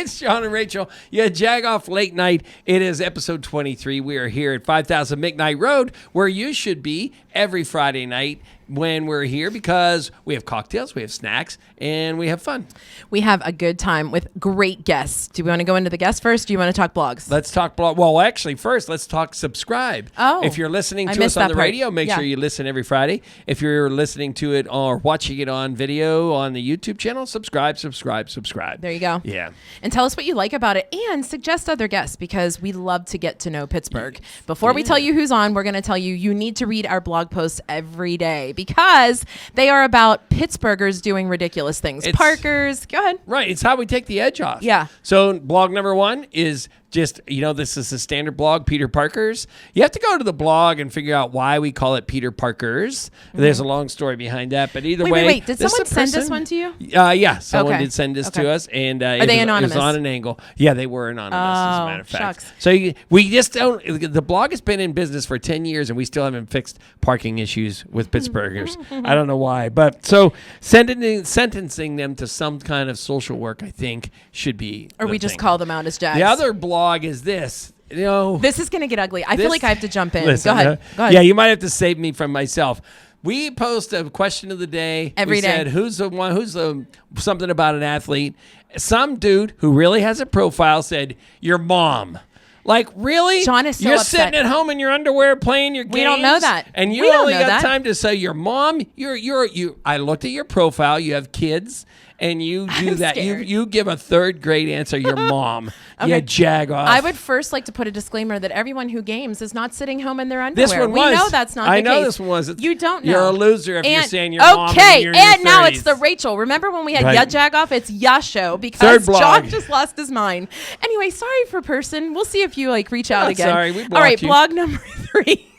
It's John and Rachel. Yeah, Jagoff Late Night. It is episode 23. We are here at 5000 McKnight Road, where you should be every Friday night when we're here, because we have cocktails, we have snacks, and we have fun. We have a good time with great guests. Do we want to go into the guests first? Do you want to talk blogs? Let's talk blog. Well, actually, first, let's talk subscribe. Oh, if you're listening to us on the radio, make sure you listen every Friday. If you're listening to it or watching it on video on the YouTube channel, subscribe. There you go. Yeah. And tell us what you like about it, and suggest other guests, because we love to get to know Pittsburgh. Before we tell you who's on, we're going to tell you need to read our blog posts every day, because they are about Pittsburghers doing ridiculous things. Parkers, go ahead. Right. It's how we take the edge off. Yeah. So blog number 1 is just, this is a standard blog, PeterParkers. You have to go to the blog and figure out why we call it PeterParkers. Mm-hmm. There's a long story behind that, but either way. Wait. Did someone send this one to you? Yeah, someone did send this to us. And are they anonymous? It was on an angle. Yeah, they were anonymous, as a matter of fact. Shucks. So we just don't, the blog has been in business for 10 years, and we still haven't fixed parking issues with Pittsburghers. I don't know why. But so sentencing them to some kind of social work, I think, should be Or we just call them out as Jags. The other blog is this. This is going to get ugly. I feel like I have to jump in. Listen, Go ahead. Yeah, you might have to save me from myself. We post a question of the day every day. Said, who's something about an athlete? Some dude who really has a profile said, your mom. Like, really? John is so You're upset. sitting at home in your underwear playing your games? We don't know that. And you only got time to say your mom? I looked at your profile. You have kids. And you do that. You give a third grade answer, your mom. Okay. YaJagoff. I would first like to put a disclaimer that everyone who games is not sitting home in their underwear. This one we know that's not the case. I know this one was. You don't know. You're a loser if you're saying your mom. Okay, and and now it's the Rachel. Remember when we had YaJagoff? It's YaShow, because John just lost his mind. Anyway, sorry for person. We'll see if you reach out again. Sorry, we blocked All right, you. blog number 3.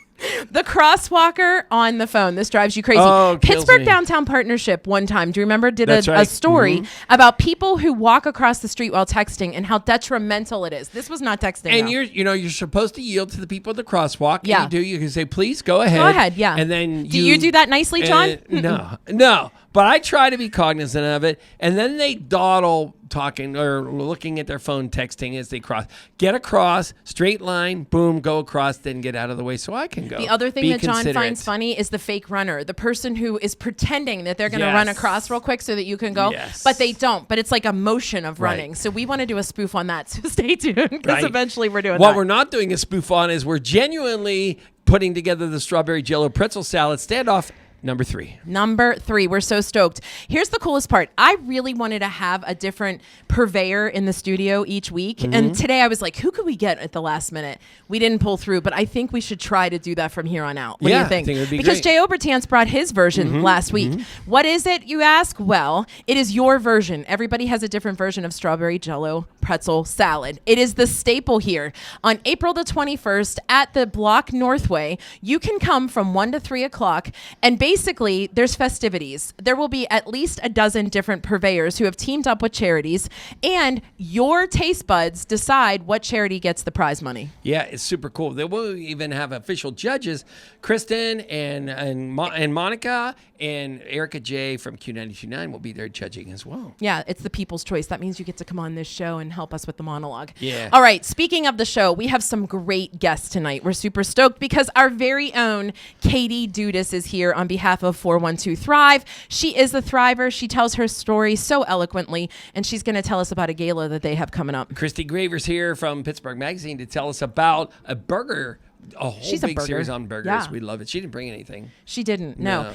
The crosswalker on the phone. This drives you crazy. Oh, Pittsburgh Downtown Partnership one time, do you remember, did a story about people who walk across the street while texting and how detrimental it is. This was not texting. And you're supposed to yield to the people at the crosswalk. Yeah. And you can say, please go ahead. Go ahead, yeah. And then do you do that nicely, John? No. But I try to be cognizant of it. And then they dawdle talking or looking at their phone, texting as they cross. Get across, straight line, boom, go across, then get out of the way so I can go. The other thing that John finds funny is the fake runner, the person who is pretending that they're going to run across real quick so that you can go, but they don't. But it's like a motion of running. So we want to do a spoof on that. So stay tuned, because eventually we're doing that. What we're not doing a spoof on is we're genuinely putting together the strawberry jello pretzel salad standoff. Number 3. We're so stoked. Here's the coolest part. I really wanted to have a different purveyor in the studio each week. Mm-hmm. And today I was like, who could we get at the last minute? We didn't pull through, but I think we should try to do that from here on out. What do you think? I think it would be because great. Jay Obertans brought his version last week. What is it, you ask? Well, it is your version. Everybody has a different version of strawberry jello pretzel salad. It is the staple here. On April the 21st at the Block Northway, you can come from 1 to 3 o'clock, and basically there's festivities. There will be at least a dozen different purveyors who have teamed up with charities, and your taste buds decide what charity gets the prize money. Yeah, it's super cool. They will even have official judges, Kristen and Monica and Erica J from Q92.9 will be there judging as well. Yeah, it's the people's choice. That means you get to come on this show and help us with the monologue. Yeah. All right, speaking of the show, we have some great guests tonight. We're super stoked because our very own Katie Dudas is here on behalf of 412 Thrive. She is a Thriver. She tells her story so eloquently, and she's going to tell us about a gala that they have coming up. Kristy Graver's here from Pittsburgh Magazine to tell us about a burger. A whole big series on burgers. Yeah. We love it. She didn't bring anything. She didn't. No.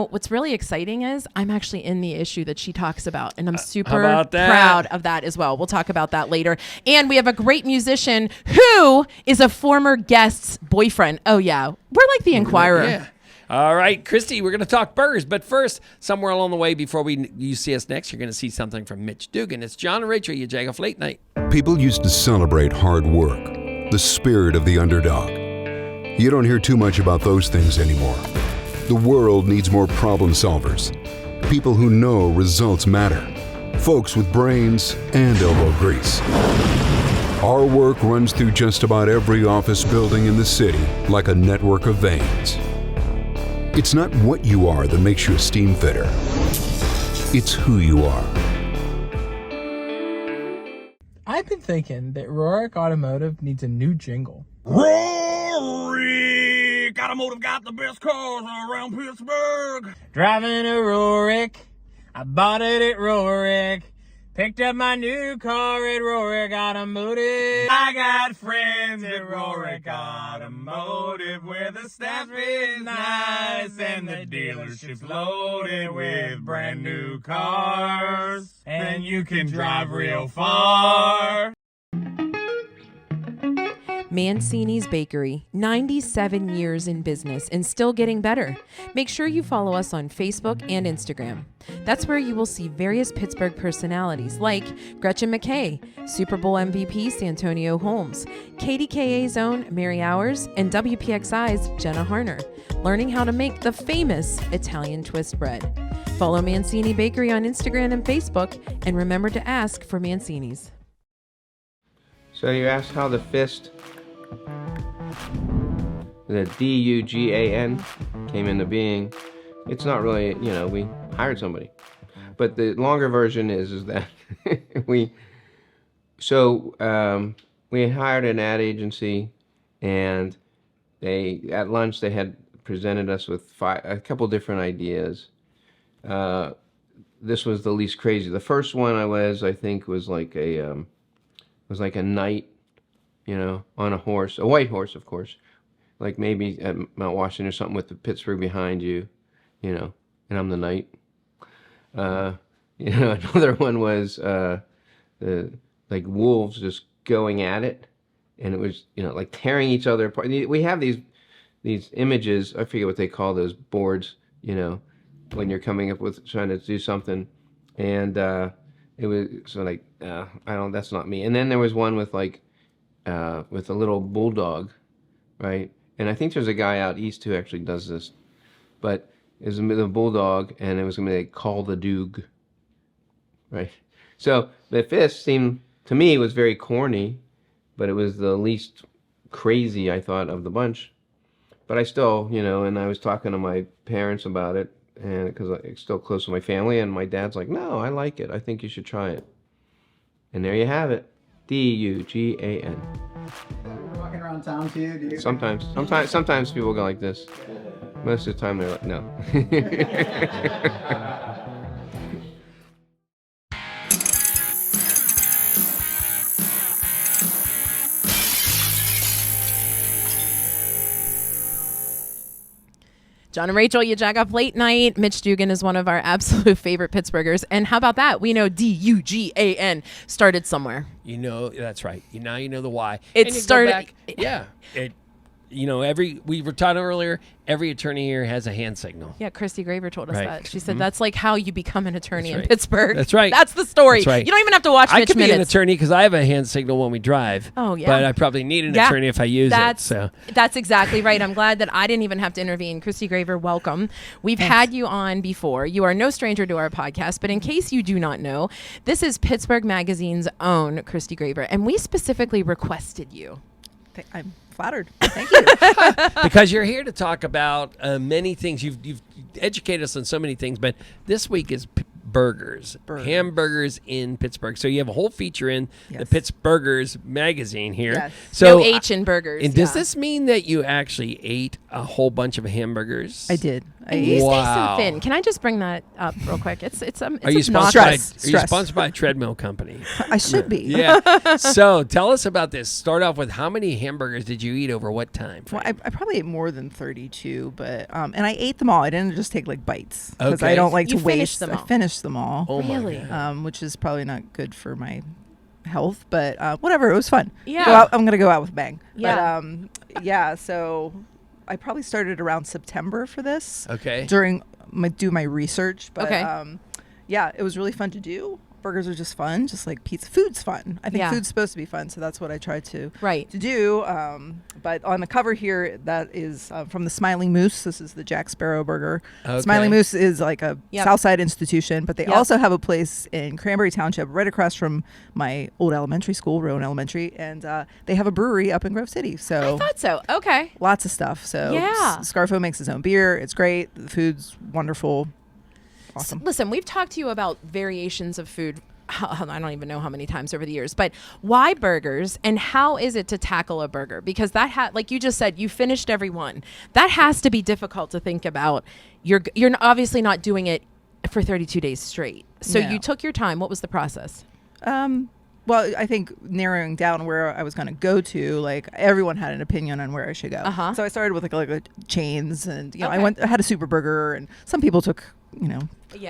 What's really exciting is I'm actually in the issue that she talks about, and I'm super proud of that as well. We'll talk about that later. And we have a great musician who is a former guest's boyfriend. Oh yeah, we're like the Inquirer. Yeah. All right, Kristy, we're going to talk burgers. But first, somewhere along the way, before you see us next, you're going to see something from Mitch Dugan. It's John and Rachel, YaJagoff Late Night. People used to celebrate hard work, the spirit of the underdog. You don't hear too much about those things anymore. The world needs more problem solvers, people who know results matter, folks with brains and elbow grease. Our work runs through just about every office building in the city like a network of veins. It's not what you are that makes you a steam fitter. It's who you are. thinking that Rohrich Automotive needs a new jingle. Rohrich Automotive got the best cars around Pittsburgh. Driving a Rohrich, I bought it at Rohrich. Picked up my new car at Rohrich Automotive. I got friends at Rohrich Automotive where the staff is nice and the dealership's loaded with brand new cars. And you can drive real far. Mancini's Bakery, 97 years in business and still getting better. Make sure you follow us on Facebook and Instagram. That's where you will see various Pittsburgh personalities like Gretchen McKay, Super Bowl MVP Santonio Holmes, KDKA's own Mary Hours, and WPXI's Jenna Harner, learning how to make the famous Italian twist bread. Follow Mancini Bakery on Instagram and Facebook, and remember to ask for Mancini's. So you asked how the fist, the Dugan, came into being. It's not really, we hired somebody. But the longer version is that we hired an ad agency, and at lunch they had presented us with a couple different ideas. This was the least crazy. The first one I think was like a knight, on a horse, a white horse, of course, like maybe at Mount Washington or something with the Pittsburgh behind you, and I'm the knight. Another one was like wolves just going at it, and it was like tearing each other apart. We have these images. I forget what they call those boards. When you're coming up with trying to do something, and it was so like that's not me. And then there was one with with a little bulldog, right? And I think there's a guy out east who actually does this, but it was a bulldog, and it was gonna be like, call the Dug, right? So the fist seemed to me was very corny, but it was the least crazy, I thought, of the bunch. But I still, and I was talking to my parents about it, and because I'm still close to my family, and my dad's like, no, I like it. I think you should try it. And there you have it. Dugan. Walking around town too, do you? Sometimes people go like this. Most of the time they're like, no. John and Rachel, YaJagoff Late Night. Mitch Dugan is one of our absolute favorite Pittsburghers. And how about that? We know Dugan started somewhere. That's right. Now you know the why. It started. We were taught earlier, every attorney here has a hand signal. Yeah, Kristy Graver told us Right. that. She said that's like how you become an attorney in Pittsburgh. That's right. That's the story. That's right. You don't even have to watch I Mitch could be an Minutes. attorney because I have a hand signal when we drive. Oh, yeah. But I probably need an attorney if I use it. So That's exactly right. I'm glad that I didn't even have to intervene. Kristy Graver, welcome. We've had you on before. You are no stranger to our podcast, but in case you do not know, this is Pittsburgh Magazine's own Kristy Graver, and we specifically requested you. I'm flattered. Thank you. because you're here to talk about many things. You've educated us on so many things, but this week is burgers, hamburgers in Pittsburgh. So you have a whole feature in the Pittsburghers magazine here. Yes. So No H in burgers. And does this mean that you actually ate a whole bunch of hamburgers? I did. And you stay so thin. Can I just bring that up real quick? It's Are you sponsored by a treadmill company? I should be. Yeah. So tell us about this. Start off with how many hamburgers did you eat over what time frame? Well, I probably ate more than 32, but and I ate them all. I didn't just take like bites because Okay. I don't like You to finished waste. them I all. finished them all. Oh my Really? God. Which is probably not good for my health, but whatever. It was fun. Yeah. I'm gonna go out with a bang. Yeah. But so I probably started around September for this. Okay. During my research, but Okay. it was really fun to do. Burgers are just fun, just like pizza. Food's fun. I think Yeah. food's supposed to be fun, so that's what I tried to Right. do. But on the cover here, that is from the Smiling Moose. This is the Jack Sparrow Burger. Okay. Smiling Moose is like a Yep. Southside institution, but they Yep. also have a place in Cranberry Township, right across from my old elementary school, Rowan Elementary, and they have a brewery up in Grove City. So I thought so. Okay. lots of stuff. So Yeah. Scarfo makes his own beer. It's great. The food's wonderful. Awesome. Listen, we've talked to you about variations of food I don't even know how many times over the years, but why burgers, and how is it to tackle a burger? Because that like you just said, you finished every one. That has to be difficult to think about. You're obviously not doing it for 32 days straight. So No. you took your time. What was the process? Well, I think narrowing down where I was going to go to, like everyone had an opinion on where I should go. Uh-huh. So I started with like chains, and you know, Okay. I had a super burger, and some people took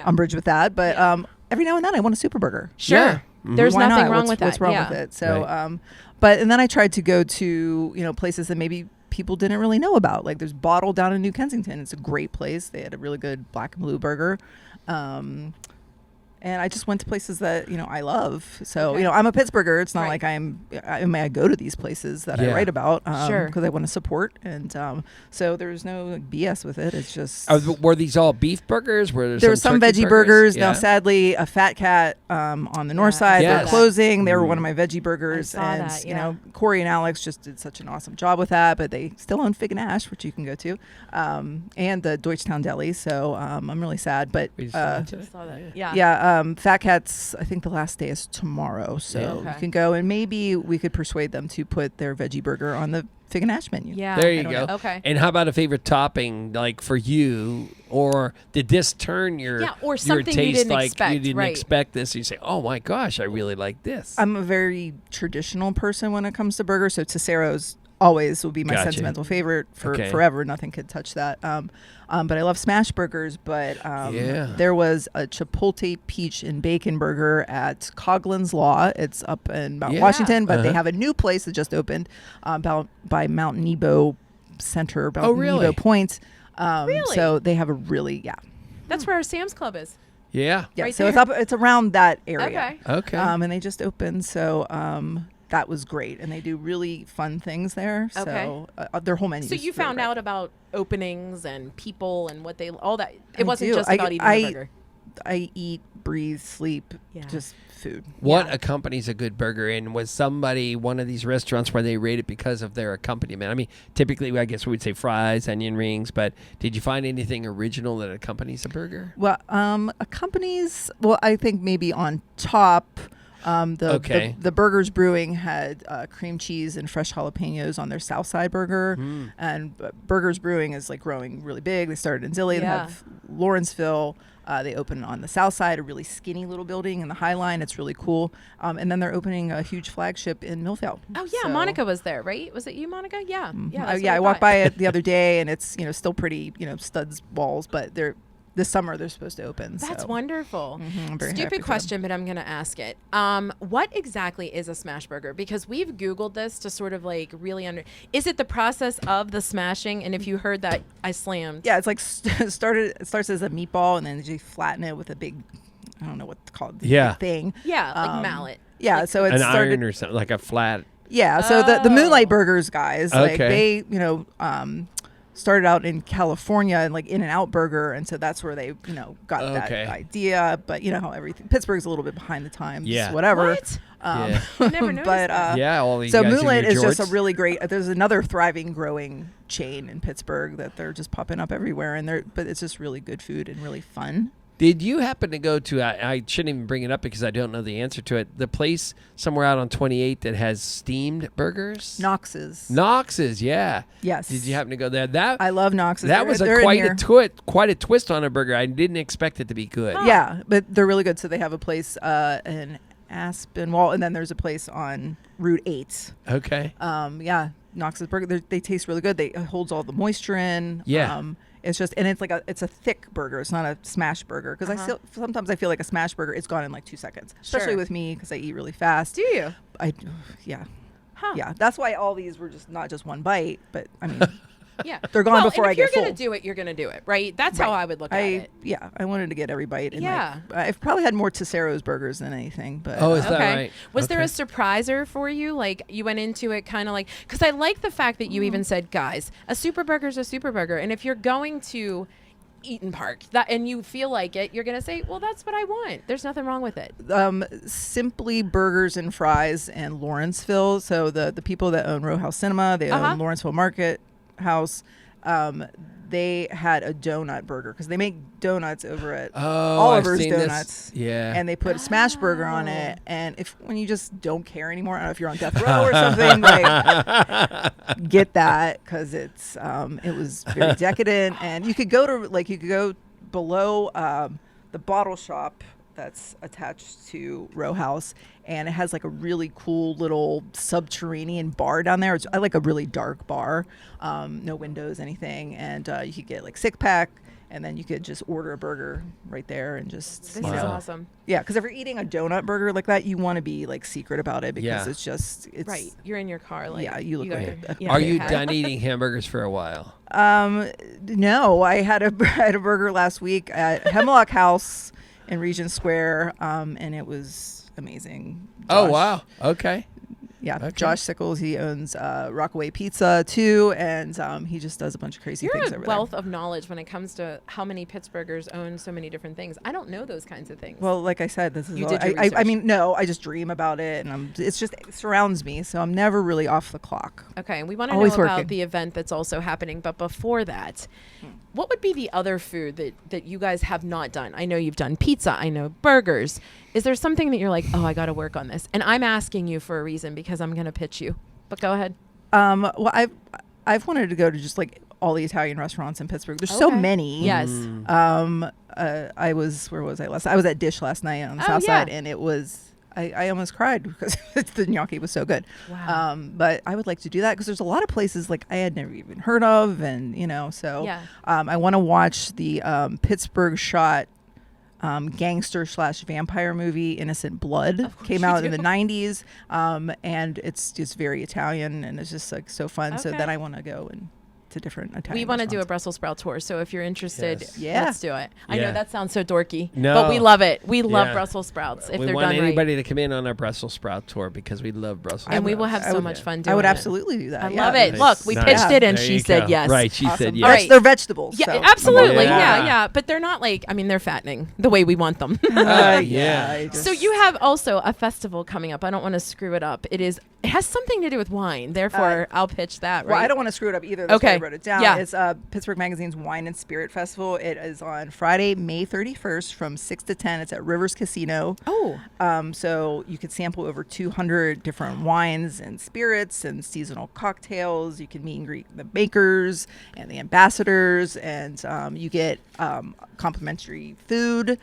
umbrage with that, but every now and then I want a super burger. Sure. Yeah. Mm-hmm. There's Why nothing not? wrong with that. What's wrong Yeah. with it? So, Right. and then I tried to go to places that maybe people didn't really know about. Like there's Bottle down in New Kensington. It's a great place. They had a really good black and blue burger. And I just went to places that I love. So Okay. I'm a Pittsburgher. It's not Right. like I go to these places that I Yeah. write about Sure. because I want to support. And so there's no BS with it. It's just Were these all beef burgers? Were there were some turkey veggie burgers. Yeah. Now, sadly, a Fat Cat on the north Yeah, side, Yes. they're closing. They were one of my veggie burgers. saw And, that, yeah. Corey and Alex just did such an awesome job with that, but they still own Fig and Ash, which you can go to, and the Deutschtown Deli. So I'm really sad. But We just went to it. Saw that. Yeah. yeah, Fat Cat's, I think the last day is tomorrow. So Yeah. Okay. you can go, and maybe we could persuade them to put their veggie burger on the Fig and Ash menu. Yeah. There you I don't go. know. Okay. And how about a favorite topping, like for you, or did this turn your or your something you taste didn't like expect, you didn't right. expect this? You say, "Oh my gosh, I really like this." I'm a very traditional person when it comes to burgers, so Cicero's always will be my Gotcha. sentimental favorite for Okay. forever. Nothing could touch that. But I love smash burgers. But Yeah. there was a Chipotle peach and bacon burger at Coughlin's Law. It's up in Mount Yeah. Washington, but they Uh-huh. have a new place that just opened by Mount Nebo Center, Oh, really? Nebo Point. Really? So they have a really That's where our Sam's Club is. yeah. Right so there. it's around that area. Okay. Okay. And they just opened, so that was great, and they do really fun things there. Okay. So their whole menu. So is you really found great. out about openings and people and what they all that. I It wasn't do. just about eating the burger. I eat, breathe, sleep, Yeah. just food. What Yeah. accompanies a good burger? And was somebody one of these restaurants where they rate it because of their accompaniment? I mean, typically, I guess we would say fries, onion rings, but did you find anything original that accompanies a burger? Well, accompanies. Well, I think maybe on top. Okay. The Burgers Brewing had cream cheese and fresh jalapenos on their South Side burger, and Burgers Brewing is like growing really big. They started in Zilly. They Yeah. have Lawrenceville. They open on the South Side, a really skinny little building in the High Line. It's really cool. And then they're opening a huge flagship in Millvale. Oh yeah, So- Monica was there, right? Was it you, Monica? Yeah. Yeah. that's what I walked thought. by it the other day, and it's still pretty studs walls, but this summer they're supposed to open. That's so. wonderful. I'm very happy for Stupid them. question, but I'm going to ask it. What exactly is a smash burger? Because we've Googled this to sort of like really is it the process of the smashing? And if you heard that, I slammed. Yeah, it's like it starts as a meatball, and then you flatten it with a big, I don't know what it's called, Yeah. thing. Yeah, like mallet. Yeah, Like so it An started. iron or something, like a flat. Yeah, so the Moonlight Burgers guys, like Okay. they, started out in California and like In-N-Out Burger, and so that's where they, got Okay. that idea. But you know how everything Pittsburgh's a little bit behind the times, Yeah. whatever. What? Yeah. I never noticed But that. Yeah, all these so guys in Moonlight their is just a jorts. really great. There's another thriving, growing chain in Pittsburgh that they're just popping up everywhere, but it's just really good food and really fun. Did you happen to go to, I shouldn't even bring it up because I don't know the answer to it, the place somewhere out on 28 that has steamed burgers? Knox's. Knox's, yeah. Yes. Did you happen to go there? I love Knox's. That was They're in here. quite a twist on a burger. I didn't expect it to be good. Yeah, but they're really good. So they have a place in Aspinwall, and then there's a place on Route 8. Okay. Yeah, Knox's Burger. They taste really good. It holds all the moisture in. Yeah. It's just, and it's like it's a thick burger. It's not a smash burger, because sometimes I feel like a smash burger is gone in like 2 seconds, especially Sure. with me because I eat really fast. Do you? Yeah. Huh. Yeah, that's why all these were just not just one bite, but I mean, Yeah. They're gone well, before and I get if you're going full. to do it, you're going to do it, right? That's how I would look at it. Yeah, I wanted to get every bite. And Yeah. I've probably had more Cicero's burgers than anything, but Oh, is that Okay. right? Was there Okay. a surpriser for you? Like you went into it kind of like, because I like the fact that you even said, guys, a super burger is a super burger. And if you're going to Eaton Park and you feel like it, you're going to say, well, that's what I want. There's nothing wrong with it. Simply Burgers and Fries in Lawrenceville. So the people that own Row House Cinema, they own Lawrenceville Market House. they had a donut burger because they make donuts over at Oh, Oliver's I've seen Donuts. this. Yeah. And they put a smash burger on it. And when you just don't care anymore, I don't know if you're on death row or something, like get that because it was very decadent. And you could go below the bottle shop that's attached to Row House, and it has like a really cool little subterranean bar down there. I like a really dark bar, no windows, anything, and you could get like 6-pack, and then you could just order a burger right there and just. This is awesome. Yeah, because if you're eating a donut burger like that, you want to be like secret about it because it's right. You're in your car, like you look like. Are you done eating hamburgers for a while? No, I had a burger last week at Hemlock House in Regent Square, and it was amazing. Oh, wow. Okay. Yeah, Okay. Josh Sickles, he owns Rockaway Pizza too, and he just does a bunch of crazy things over You're a wealth of knowledge when it comes to how many Pittsburghers own so many different things. I don't know those kinds of things. Well, like I said, this is You all, did your I research. mean, no, I just dream about it, and it surrounds me, so I'm never really off the clock. Okay, we want to know Always about working. the event that's also happening, but before that, what would be the other food that you guys have not done? I know you've done pizza, I know burgers. Is there something that you're like, oh, I got to work on this? And I'm asking you for a reason because I'm going to pitch you. But go ahead. Well, I've wanted to go to just like all the Italian restaurants in Pittsburgh. There's so many. Yes. Where was I last? I was at Dish last night on the South Side, and it was. I almost cried because the gnocchi was so good. Wow. But I would like to do that because there's a lot of places like I had never even heard of, and so I want to watch the Pittsburgh shot gangster / vampire movie Innocent Blood. Came out in the 90s, and it's just very Italian, and it's just like so fun. So then I want to go and to different Italian We want to do a restaurants. Brussels sprout tour, so if you're interested, Yeah. let's do it. I Yeah. know that sounds so dorky, No. but we love it. We love Yeah. Brussels sprouts if we they're want done anybody right. to come in on our Brussels sprout tour because we love Brussels sprouts. And we will have so much fun doing I would it. absolutely do that. I yeah. love it. Nice. Look, we Nice. pitched it and There she you said go. yes. Right, she Awesome. said All yes. right. They're vegetables. Yeah, so. absolutely. Yeah. Yeah. But they're not like, I mean, they're fattening the way we want them. Yeah. I just- So you have also a festival coming up. I don't want to screw it up. It has something to do with wine. Therefore, I'll pitch that, right? Well, I don't want to screw it up either. That's why I Okay. wrote it down. Yeah. It's Pittsburgh Magazine's Wine and Spirit Festival. It is on Friday, May 31st from 6 to 10. It's at Rivers Casino. Oh. So you could sample over 200 different wines and spirits and seasonal cocktails. You can meet and greet the makers and the ambassadors, and you get complimentary food,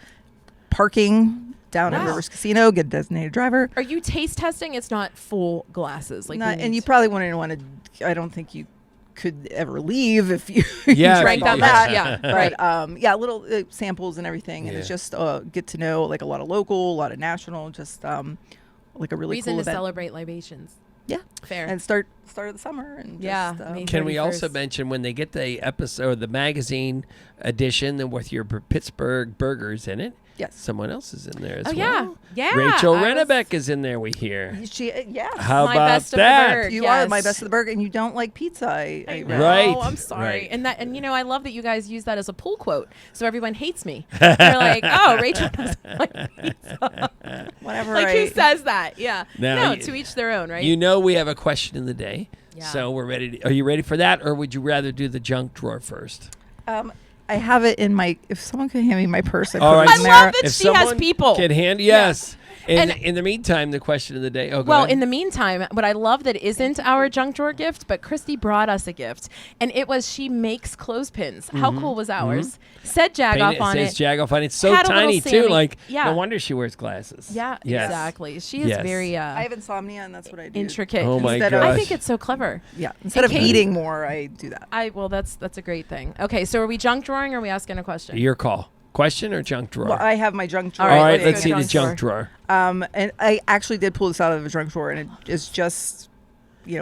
parking down at Wow. Rivers Casino, get a designated driver. Are you taste testing? It's not full glasses. Like Not, we and you need- probably wouldn't want to. I don't think you could ever leave if you Yeah, drank that all much. Yeah. But little samples and everything, and Yeah. it's just get to know like a lot of local, a lot of national, just like a really reason cool to event. celebrate libations. Yeah, Fair. and start of the summer and Yeah, just, May Can we also 31st. mention when they get the episode, the magazine edition, then with your Pittsburgh burgers in it? Yes. Someone else is in there as Oh, well. yeah. Rachel I was- Rennebeck is in there, we hear. She, yes. How My about best of the that? Burgh. You Yes. are my best of the burger, and you don't like pizza. I I read. know, Right, I'm sorry. right. And you know, I love that you guys use that as a pull quote, so everyone hates me. They're like, "Oh, Rachel doesn't like pizza." Whatever. Like who says that? Yeah. Now no, you- to each their own, right? You know we have a question of the day. Yeah. So we're ready. Are you ready for that, or would you rather do the junk drawer first? I have it in my. If someone could hand me my purse, I'd All put right. it I in love there. that she has people. Can hand yes. And- In the meantime, the question of the day. Oh, go Well, ahead. in the meantime, what I love that isn't our junk drawer gift, but Kristy brought us a gift, and it was she makes clothespins. How cool was ours? Said Jagoff on says it. Jagoff on it. It's so Had a little tiny too. Sammy- Like Yeah. no wonder she wears glasses. Yeah, Yes. exactly. She is Yes. very I have insomnia, and that's what I do. intricate. Oh my Instead of- gosh. I think it's so clever. Yeah. Instead of Kate- eating more, I do that. That's a great thing. Okay, so are we junk drawing or are we asking a question? Your call. Question or junk drawer? Well, I have my junk drawer. All All right, right, let's let's go see the junk junk drawer. And I actually did pull this out of a junk drawer, and it is just,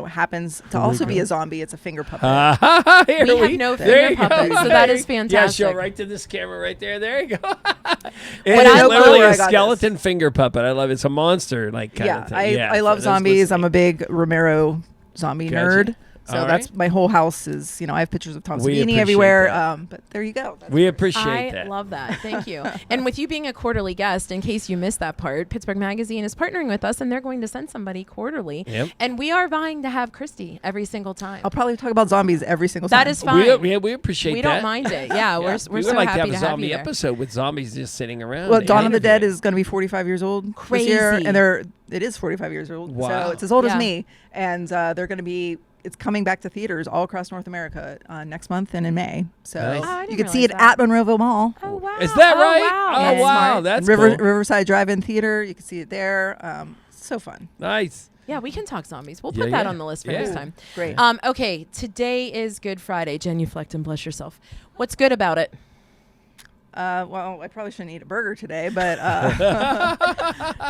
happens to also be a zombie. It's a finger puppet. Here We have no there you finger puppets, go. so that is Yeah, fantastic. show right to this camera right there. There you go. What It I is love- literally where a I got skeleton finger puppet. I love it. It's a monster like kind Yeah, of thing. I love for those zombies. listening. I'm a big Romero zombie Gotcha. nerd. So All that's right. my whole house is, I have pictures of Tom We Savini appreciate everywhere. that. But there you go. That's We appreciate I that. love that. Thank you. And with you being a quarterly guest, in case you missed that part, Pittsburgh Magazine is partnering with us, and they're going to send somebody quarterly. Yep. And we are vying to have Kristy every single time. I'll probably talk about zombies every single time. That is fine. We appreciate We that. don't mind it. Yeah, we're we would so like happy to have a you zombie there. episode with zombies just sitting around. Well, and Dawn of the Dead interviewing. is going to be 45 years old Crazy. this year, and it is 45 years old. Wow. So it's as old Yeah. as me, and they're going to be. It's coming back to theaters all across North America next month and in May. So Nice. Oh, I you didn't can see it realize at Monroeville Mall. Oh, wow. Is that Oh, right? wow. Oh, Yeah. wow. Smart. That's River, cool. Riverside Drive-In Theater. You can see it there. So fun. Nice. Yeah, we can talk zombies. We'll Yeah, put that yeah. on the list for Yeah. next time. Great. Okay, today is Good Friday. Genuflect and bless yourself. What's good about it? Well, I probably shouldn't eat a burger today, but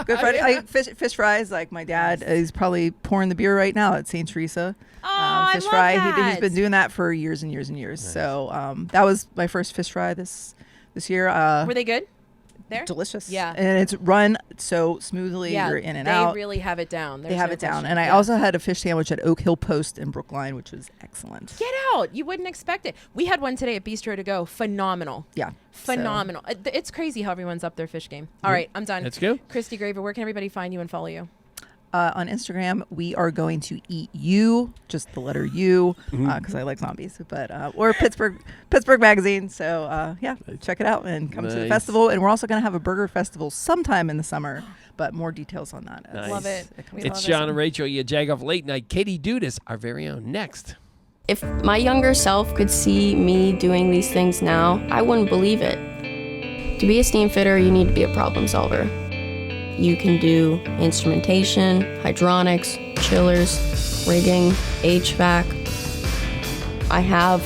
Good Friday. Fish fries. Like my dad is probably pouring the beer right now at St. Teresa. I Fish love fry. that. He's been doing that for years and years and years. So that was my first fish fry this year. Were they good? There? Delicious. Yeah. And it's run so smoothly. Yeah, You're in and they out. really have it down. They There's have no it down. question. And I Yeah. also had a fish sandwich at Oak Hill Post in Brookline, which was excellent. Get out. You wouldn't expect it. We had one today at Bistro to Go. Phenomenal. Yeah. Phenomenal. It's crazy how everyone's up their fish game. All right, I'm done. Let's go. Kristy Graver, where can everybody find you and follow you? On Instagram, we are going to eat you, just the letter U, because I like zombies. But or Pittsburgh Magazine. So yeah, check it out and come to the Nice. festival. And we're also going to have a burger festival sometime in the summer. But more details on that. Nice. Love it. comes We It's love John it. and Rachel, YaJagoff Late Night. Katie Dudas, our very own, next. If my younger self could see me doing these things now, I wouldn't believe it. To be a steam fitter, you need to be a problem solver. You can do instrumentation, hydronics, chillers, rigging, HVAC. I have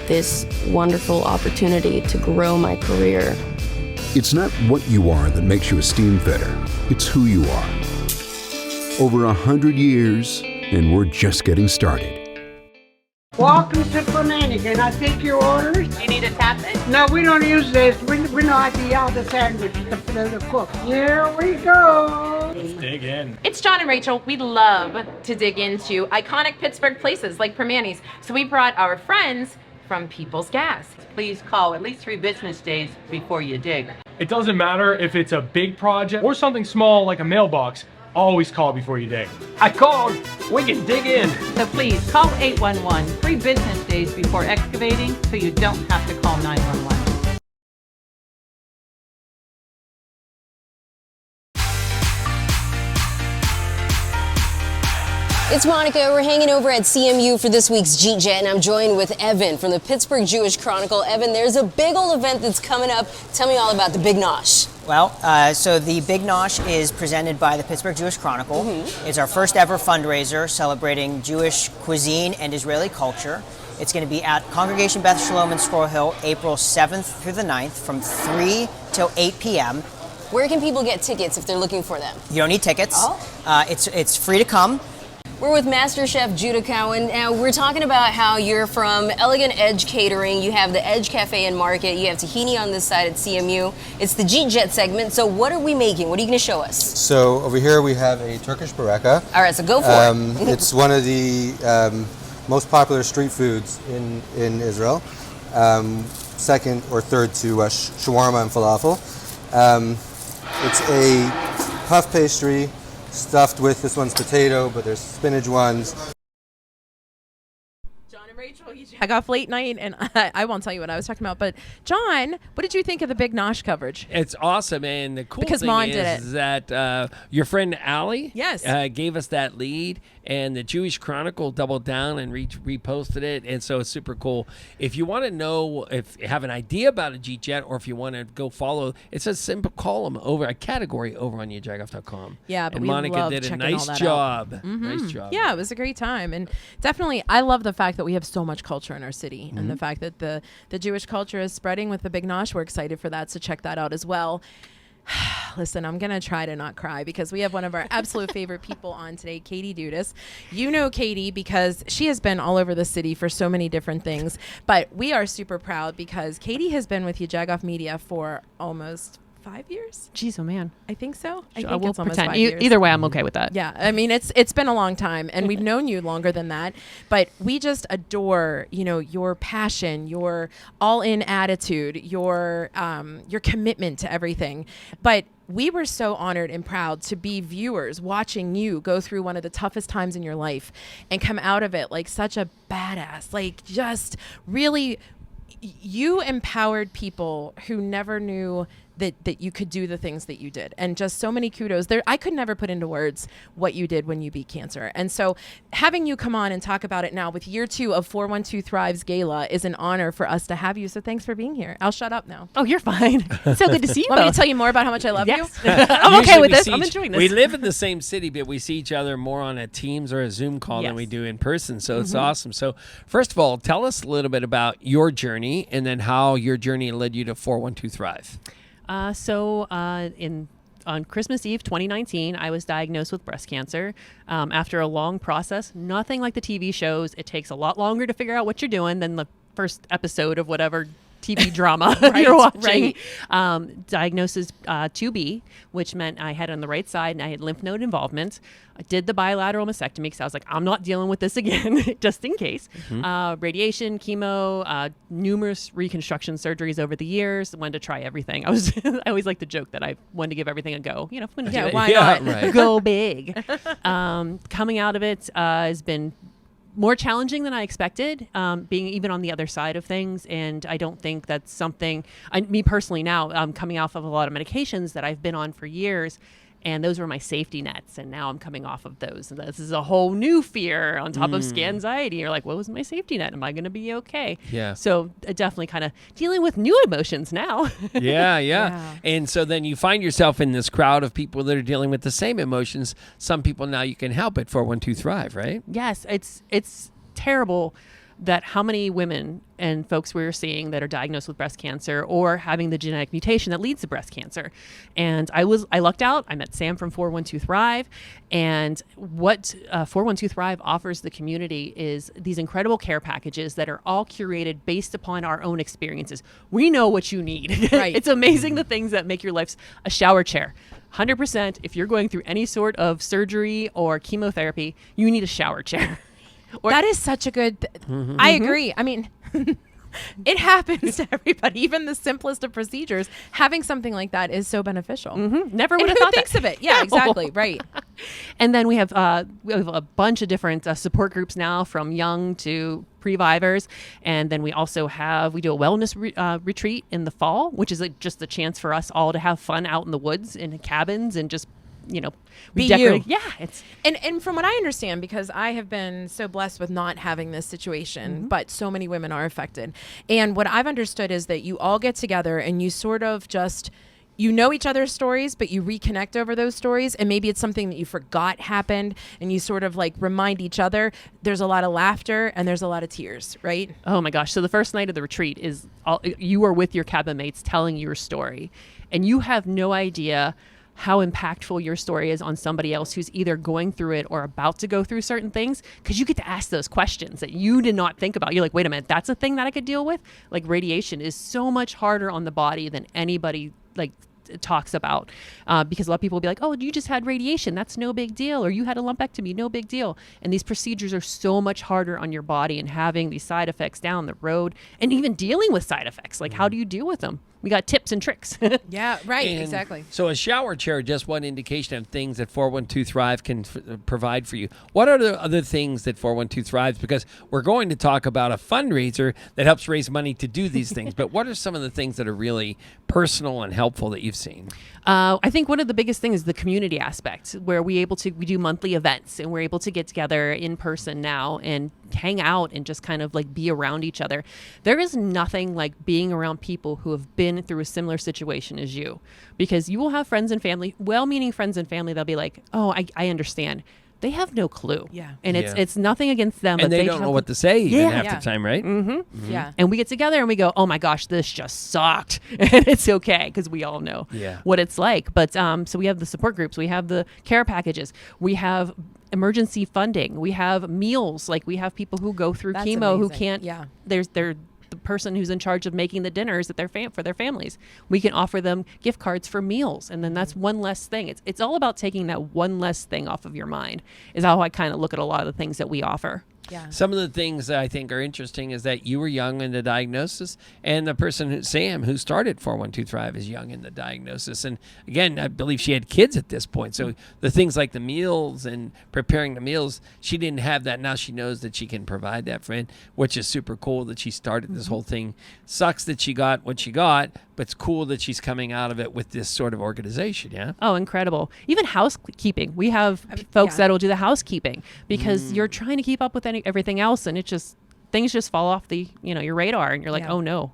this wonderful opportunity to grow my career. It's not what you are that makes you a steam fitter. It's who you are. Over 100 years, and we're just getting started. Welcome to Flamingo. Can I take your orders? You need a tap it? No, we don't use this. We know how to yell the sandwich, the cook. Here we go. Dig in. It's John and Rachel. We love to dig into iconic Pittsburgh places like Permanis. So we brought our friends from People's Gas. Please call at least 3 business days before you dig. It doesn't matter if it's a big project or something small like a mailbox. Always call before you dig. I called. We can dig in. So please call 811 3 business days before excavating so you don't have to call 911. It's Monica. We're hanging over at CMU for this week's Jeet Jet, and I'm joined with Evan from the Pittsburgh Jewish Chronicle. Evan, there's a big old event that's coming up. Tell me all about the Big Nosh. Well, so the Big Nosh is presented by the Pittsburgh Jewish Chronicle. It's our first ever fundraiser celebrating Jewish cuisine and Israeli culture. It's going to be at Congregation Beth Shalom in Squirrel Hill, April 7th through the 9th from 3 till 8 p.m. Where can people get tickets if they're looking for them? You don't need tickets. It's free to come. We're with Master Chef Judah Cowan. Now, we're talking about how you're from Elegant Edge Catering. You have the Edge Cafe and Market. You have tahini on this side at CMU. It's the Jeet Jet segment. So what are we making? What are you going to show us? So over here we have a Turkish bureka. All right, so go for it. It's one of the most popular street foods in Israel. Second or third to shawarma and falafel. It's a puff pastry stuffed with, this one's potato, but there's spinach ones. John and Rachel, YaJagoff Late Night, and I won't tell you what I was talking about, but John, what did you think of the Big Nosh coverage? It's awesome, and the cool Because thing Mon is did it. that your friend Allie Yes. gave us that lead, and the Jewish Chronicle doubled down and reposted it, and so it's super cool. If you want to know, if you have an idea about a Jeet Jet, or if you want to go follow, it's a simple column over a category over on YaJagoff.com. Yeah, but and we Monica love did a checking all nice that job. out. Mhm. Nice job. Yeah, it was a great time, and definitely, I love the fact that we have so much culture in our city, and the fact that the Jewish culture is spreading with the Big Nosh. We're excited for that, so check that out as well. Listen, I'm going to try to not cry because we have one of our absolute favorite people on today, Katie Dudas. You know Katie because she has been all over the city for so many different things, but we are super proud because Katie has been with YaJagoff Media for almost 5 years. Jeez, oh man. I think so. I Sure, think we'll it's almost pretend. 5 years. Either way, I'm okay with that. Yeah, I mean it's been a long time, and we've known you longer than that. But we just adore, your passion, your all-in attitude, your commitment to everything. But we were so honored and proud to be viewers watching you go through one of the toughest times in your life and come out of it like such a badass, like just really. You empowered people who never knew that you could do the things that you did, and just so many kudos there. I could never put into words what you did when you beat cancer. And so having you come on and talk about it now with year 2 of 412 Thrive's Gala is an honor for us to have you. So thanks for being here. I'll shut up now. Oh, you're fine. So good to see you. Want me to tell you more about how much I love you? I'm okay with this. I'm enjoying this. We live in the same city, but we see each other more on a Teams or a Zoom call than we do in person. So it's awesome. So first of all, tell us a little bit about your journey, and then how your journey led you to 412 Thrive. On Christmas Eve 2019, I was diagnosed with breast cancer. After a long process, nothing like the TV shows. It takes a lot longer to figure out what you're doing than the first episode of whatever TV drama you're watching. Diagnosis 2B, which meant I had on the right side and I had lymph node involvement. I did the bilateral mastectomy because I was like, I'm not dealing with this again, just in case. Radiation, chemo, numerous reconstruction surgeries over the years. Wanted to try everything. I always like to joke that I wanted to give everything a go. I'm going to do it. Why not? Right. Go big. Coming out of it has been more challenging than I expected, being even on the other side of things. And I don't think that's something, me personally now, I'm coming off of a lot of medications that I've been on for years, and those were my safety nets. And now I'm coming off of those. And this is a whole new fear on top of anxiety. You're like, what was my safety net? Am I going to be okay? Yeah. So definitely kind of dealing with new emotions now. Yeah. And so then you find yourself in this crowd of people that are dealing with the same emotions. Some people now you can help at 412 Thrive, right? Yes, it's terrible that how many women and folks we're seeing that are diagnosed with breast cancer or having the genetic mutation that leads to breast cancer. And I lucked out. I met Sam from 412 Thrive. And what 412 Thrive offers the community is these incredible care packages that are all curated based upon our own experiences. We know what you need. Right. It's amazing the things that make your life. A shower chair. 100%, if you're going through any sort of surgery or chemotherapy, you need a shower chair. That is such a good I agree. I mean, it happens to everybody. Even the simplest of procedures, having something like that is so beneficial. Never would and have who thought thinks that. of it? Yeah, exactly. Right. And then we have a bunch of different support groups now, from young to previvors. And then we also we do a wellness retreat in the fall, which is just a chance for us all to have fun out in the woods in cabins and just be decorate. you. Yeah, and from what I understand, because I have been so blessed with not having this situation, but so many women are affected. And what I've understood is that you all get together and you sort of just, each other's stories, but you reconnect over those stories. And maybe it's something that you forgot happened, and you sort of like remind each other. There's a lot of laughter and there's a lot of tears, right? Oh my gosh. So the first night of the retreat is you are with your cabin mates telling your story, and you have no idea how impactful your story is on somebody else who's either going through it or about to go through certain things, because you get to ask those questions that you did not think about. You're like, wait a minute, that's a thing that I could deal with? Like, radiation is so much harder on the body than anybody talks about, because a lot of people will be like, oh, you just had radiation, that's no big deal, or you had a lumpectomy, no big deal. And these procedures are so much harder on your body, and having these side effects down the road, and even dealing with side effects, like how do you deal with them? We got tips and tricks. Yeah, right, And exactly. So a shower chair, just one indication of things that 412 Thrive can provide for you. What are the other things that 412 Thrives? Because we're going to talk about a fundraiser that helps raise money to do these things. But what are some of the things that are really personal and helpful that you've seen? I think one of the biggest things is the community aspect, where we do monthly events, and we're able to get together in person now and hang out and just kind of like be around each other. There is nothing like being around people who have been through a similar situation as you, because you will have friends and family, well-meaning friends and family, they'll be like, oh, I understand. They have no clue. Yeah. And it's nothing against them. And but they don't know what to say even half the time, right? Yeah. And we get together and we go, oh my gosh, this just sucked. And it's okay, because we all know what it's like. But so we have the support groups, we have the care packages, we have emergency funding, we have meals. Like, we have people who go through chemo who can't. Yeah. The person who's in charge of making the dinners at for their families. We can offer them gift cards for meals, and then that's one less thing. It's all about taking that one less thing off of your mind, is how I kind of look at a lot of the things that we offer. Yeah. Some of the things that I think are interesting is that you were young in the diagnosis, and the person, Sam, who started 412 Thrive, is young in the diagnosis. And again, I believe she had kids at this point. So the things like the meals and preparing the meals, she didn't have that. Now she knows that she can provide that for him, which is super cool that she started this whole thing. Sucks that she got what she got, but it's cool that she's coming out of it with this sort of organization, yeah? Oh, incredible. Even housekeeping. We have folks that'll do the housekeeping because you're trying to keep up with everything else, and things just fall off your radar, and you're like, oh no.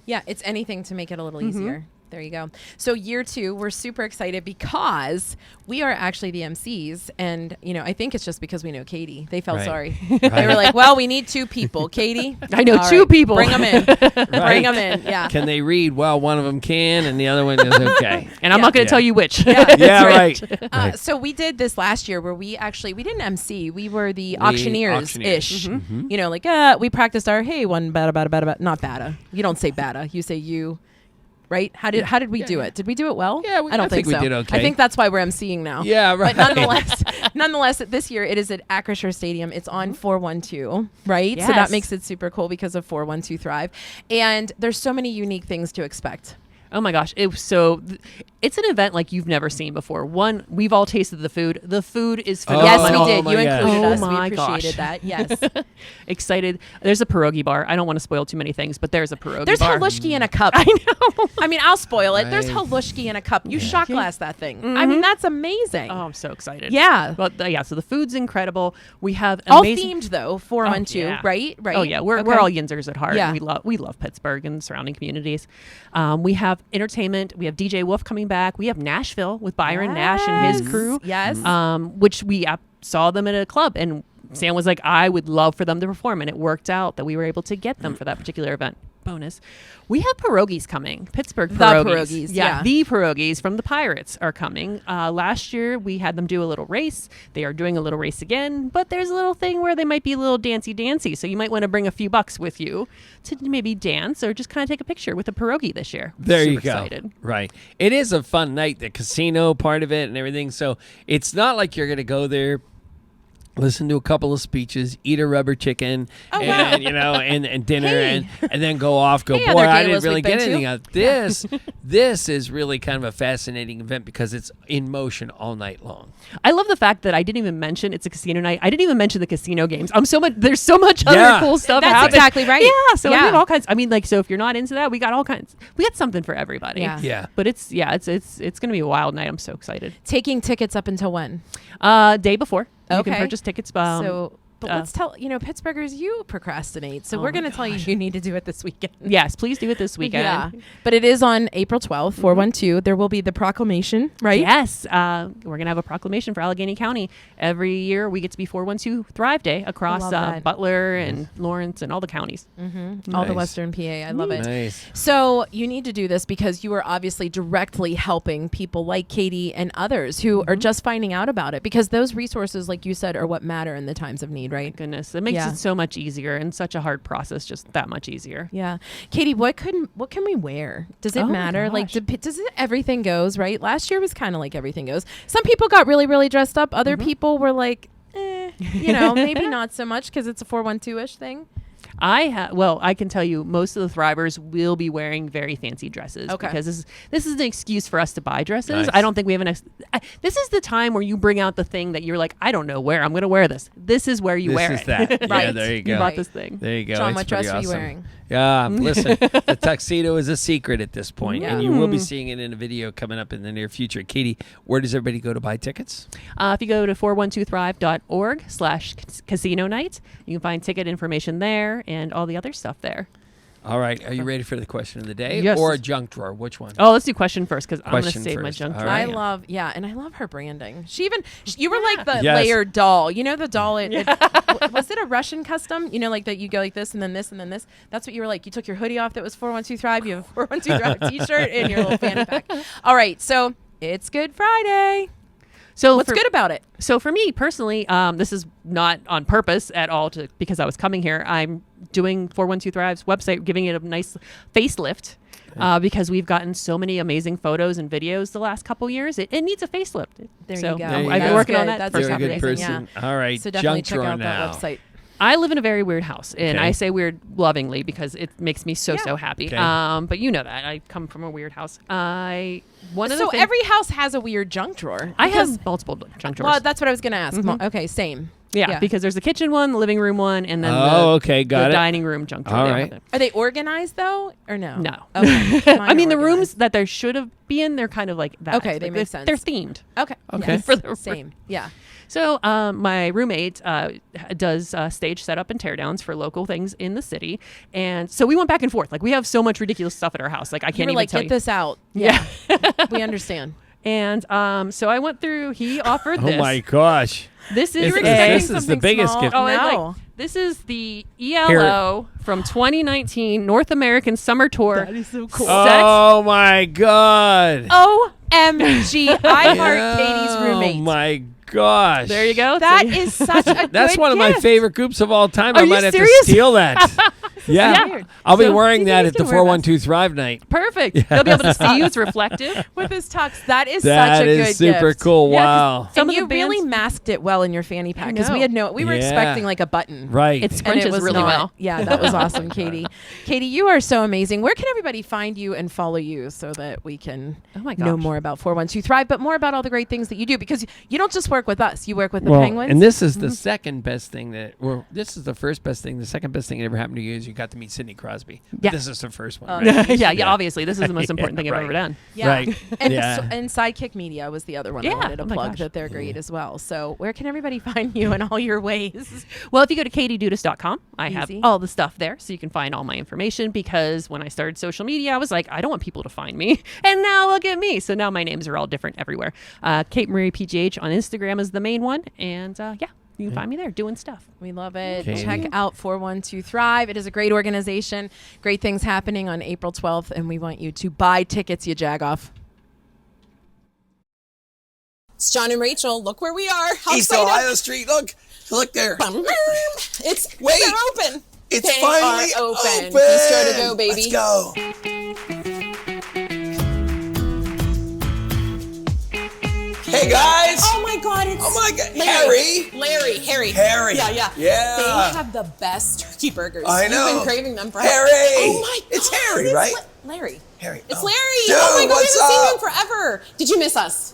Yeah, it's anything to make it a little easier. There you go. So year 2, we're super excited because we are actually the MCs. And, I think it's just because we know Katie. They felt sorry. They were like, well, we need 2 people. Katie? I know 2 people. Bring them in. Bring them in. Yeah. Can they read? Well, one of them can, and the other one is okay. And I'm not going to tell you which. Yeah, right. So we did this last year where we didn't MC. We were the auctioneers-ish. We practiced our, hey, one bada, not bada. You don't say bada. You say you. Right? How did we do it? Did we do it well? Yeah, I don't think so. we did okay. I think that's why we're emceeing now. Yeah, right. But nonetheless, this year it is at Acrisure Stadium. It's on 412, right? Yes. So that makes it super cool because of 412 Thrive. And there's so many unique things to expect. Oh my gosh. It's an event like you've never seen before. One, we've all tasted the food. The food is phenomenal. Yes, we did. You included us. My we appreciated that. Yes. Excited. There's a pierogi bar. I don't want to spoil too many things, but there's a pierogi There's bar. halushki in a cup. I know. I mean, I'll spoil it. Right. There's halushki in a cup. You shot glass that thing. I mean, that's amazing. Oh, I'm so excited. Yeah. But so the food's incredible. We have all amazing themed though. 412, right? Right. Oh yeah, we're all Yinzers at heart. Yeah. We love Pittsburgh and surrounding communities. We have entertainment. We have DJ Wolf coming back. We have Nashville with Byron Nash and his crew. Yes. Which we saw them at a club, and Sam was like, I would love for them to perform, and it worked out that we were able to get them for that particular event. Bonus. We have pierogies coming. Pittsburgh pierogies. The pierogies from the Pirates are coming. Last year, we had them do a little race. They are doing a little race again, but there's a little thing where they might be a little dancey. So you might want to bring a few bucks with you to maybe dance or just kind of take a picture with a pierogi this year. There Super you go. Excited. Right. It is a fun night, the casino part of it and everything. So it's not like you're going to go there, listen to a couple of speeches, eat a rubber chicken, and dinner, and then go off. Boy, I didn't really get anything out of this. This is really kind of a fascinating event because it's in motion all night long. I love the fact that I didn't even mention it's a casino night. I didn't even mention the casino games. There's so much other cool stuff happening. That's exactly right. Yeah. So we have all kinds. I mean, so if you're not into that, we got all kinds. We got something for everybody. Yeah. But it's going to be a wild night. I'm so excited. Taking tickets up until when? Day before. You can purchase tickets. But let's tell, Pittsburghers, you procrastinate. So we're going to tell you need to do it this weekend. Yes, please do it this weekend. Yeah. But it is on April 12th, 412. There will be the proclamation, right? Yes. We're going to have a proclamation for Allegheny County. Every year we get to be 412 Thrive Day across Butler and Lawrence and all the counties. Mm-hmm. All the Western PA. I love it. Nice. So you need to do this because you are obviously directly helping people like Katie and others who are just finding out about it, because those resources, like you said, are what matter in the times of need, right? Goodness, it makes it so much easier, and such a hard process just that much easier. Yeah. Katie, what can we wear? Does it matter? Like, does it everything goes, right? Last year was kind of like everything goes. Some people got really, really dressed up. Other people were like, maybe not so much because it's a 412-ish thing. I can tell you most of the Thrivers will be wearing very fancy dresses because this is an excuse for us to buy dresses. Nice. I don't think we have this is the time where you bring out the thing that you're like, I don't know where I'm going to wear this. This is where you wear it. This is that. Right. Yeah, there you go. You bought this thing. There you go. John, it's what dress awesome. are you wearing? Yeah, listen, the tuxedo is a secret at this point, and you will be seeing it in a video coming up in the near future. Katie, where does everybody go to buy tickets? If you go to 412thrive.org/casino night, you can find ticket information there and all the other stuff there. All right. Are you ready for the question of the day? Yes. Or a junk drawer? Which one? Oh, let's do question first because I'm going to save my junk drawer. Right. I love her branding. You were like the layered doll. You know the doll, was it a Russian custom? You know, like that you go like this and then this and then this? That's what you were like. You took your hoodie off that was 412 Thrive. You have a 412 Thrive t-shirt and your little fanny pack. All right. So it's Good Friday. So what's good about it? So for me personally, this is not on purpose at all because I was coming here. I'm doing 412 Thrive's website, giving it a nice facelift. Because we've gotten so many amazing photos and videos the last couple years. It needs a facelift. There so you go. I've been working on that. That's You're a amazing. good person. Yeah. All right. So definitely junk check drawer out now. that website. I live in a very weird house, and Okay. I say weird lovingly because it makes me so happy. Okay. But you know that I come from a weird house. Every house has a weird junk drawer. I Because- have multiple junk drawers. Well, that's what I was going to ask. Mhm. Okay, same. Yeah, because there's the kitchen one, the living room one, and then okay, got the it. dining room junk drawer. All They right. have it. Are they organized though, or no? No. Okay. I mean, the rooms that there should have been, they're kind of like that. Okay, they Like, make sense. They're themed. Okay. Okay. Yes. For the Same. Yeah. So my roommate does stage setup and teardowns for local things in the city, and so we went back and forth. Like we have so much ridiculous stuff at our house. Like I You can't were even like, tell get you. this out. Yeah. We understand. And so I went through. He offered Oh this. my gosh. This is This is the biggest gift. Oh, and, No. like, this is the ELO from 2019 North American Summer Tour. That is so cool. Oh my God. OMG. I heart Katie's roommate. Oh my gosh. There you go. That is such a That's good one of my gift. favorite groups of all time. Are I you might have serious? to steal that. Yeah. weird. I'll be So, wearing you that guys at the can wear this. 412 Thrive night. Perfect. They'll be able to see you. It's reflective. With his tux. That is That such a is good super gift. cool. Yeah, 'cause Wow. Some And of the you bands, really masked it well in your fanny pack because we know. had we were Yeah. expecting like a button. Right. it And scrunches it was really not. well. Yeah, that was awesome, Katie. Katie, you are so amazing. Where can everybody find you and follow you so that we can Oh my know gosh. more about 412 Thrive, but more about all the great things that you do? Because you don't just work with us; you work with the Well, Penguins. and this is the second best thing this is the first best thing. The second best thing that ever happened to you is you got to meet Sidney Crosby. Yeah. This is the first one. Oh, right? yeah. Obviously, this is the most important thing I've right. ever done. Yeah. Right. And, Yeah. and Sidekick Media was the other one I Yeah. wanted to Oh my plug gosh. that they're great as well. So where can everybody find you in all your ways? Well, if you go to katiedudas.com, I have Easy. all the stuff there, so you can find all my information. Because when I started social media, I was like, I don't want people to find me, and now look at me. So now my names are all different everywhere. Kate Marie PGH on Instagram is the main one, and you can find me there doing stuff. We love it. Okay. Check out 412 Thrive. It is a great organization. Great things happening on April 12th, and we want you to buy tickets, YaJagoff. It's John and Rachel. Look where we are. How East excited. Ohio Street. Look there. It's Wait. they're open. It's They finally are open. open. Be sure to go, baby. Let's go. Hey guys. Oh my God! It's Oh my God, Harry. Harry. Yeah. Yeah. They have the best turkey burgers. I know. You've been craving them forever. Harry. Oh my God! It's Harry, it's right? Larry. Harry. It's Oh. Larry. Dude, Oh my God! what's We haven't seen you up? in forever. Did you miss us?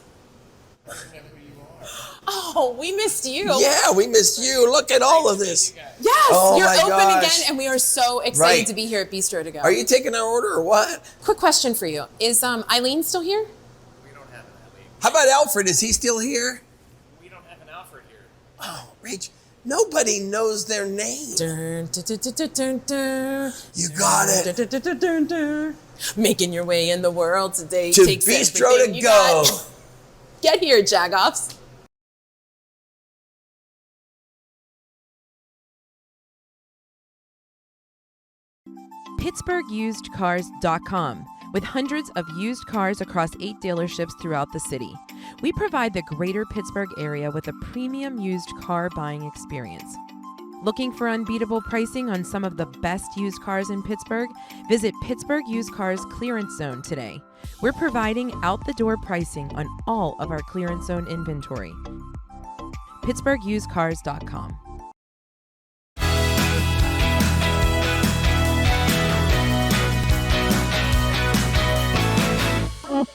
Oh, we missed you. Yeah, we missed you. Look at all of this. Yes, Oh you're my open gosh. again, and we are so excited Right. to be here at Bistro to Go. Are you taking our order or what? Quick question for you: is Eileen still here? How about Alfred? Is he still here? We don't have an Alfred here. Oh, Rach, nobody knows their name. Dun, dun, dun, dun, dun, dun. You got it. Dun, dun, dun, dun, dun. Making your way in the world today To takes Bistro everything to you Go. got. Get here, Jagoffs. PittsburghUsedCars.com. With hundreds of used cars across 8 dealerships throughout the city. We provide the greater Pittsburgh area with a premium used car buying experience. Looking for unbeatable pricing on some of the best used cars in Pittsburgh? Visit Pittsburgh Used Cars Clearance Zone today. We're providing out-the-door pricing on all of our clearance zone inventory. PittsburghUsedCars.com.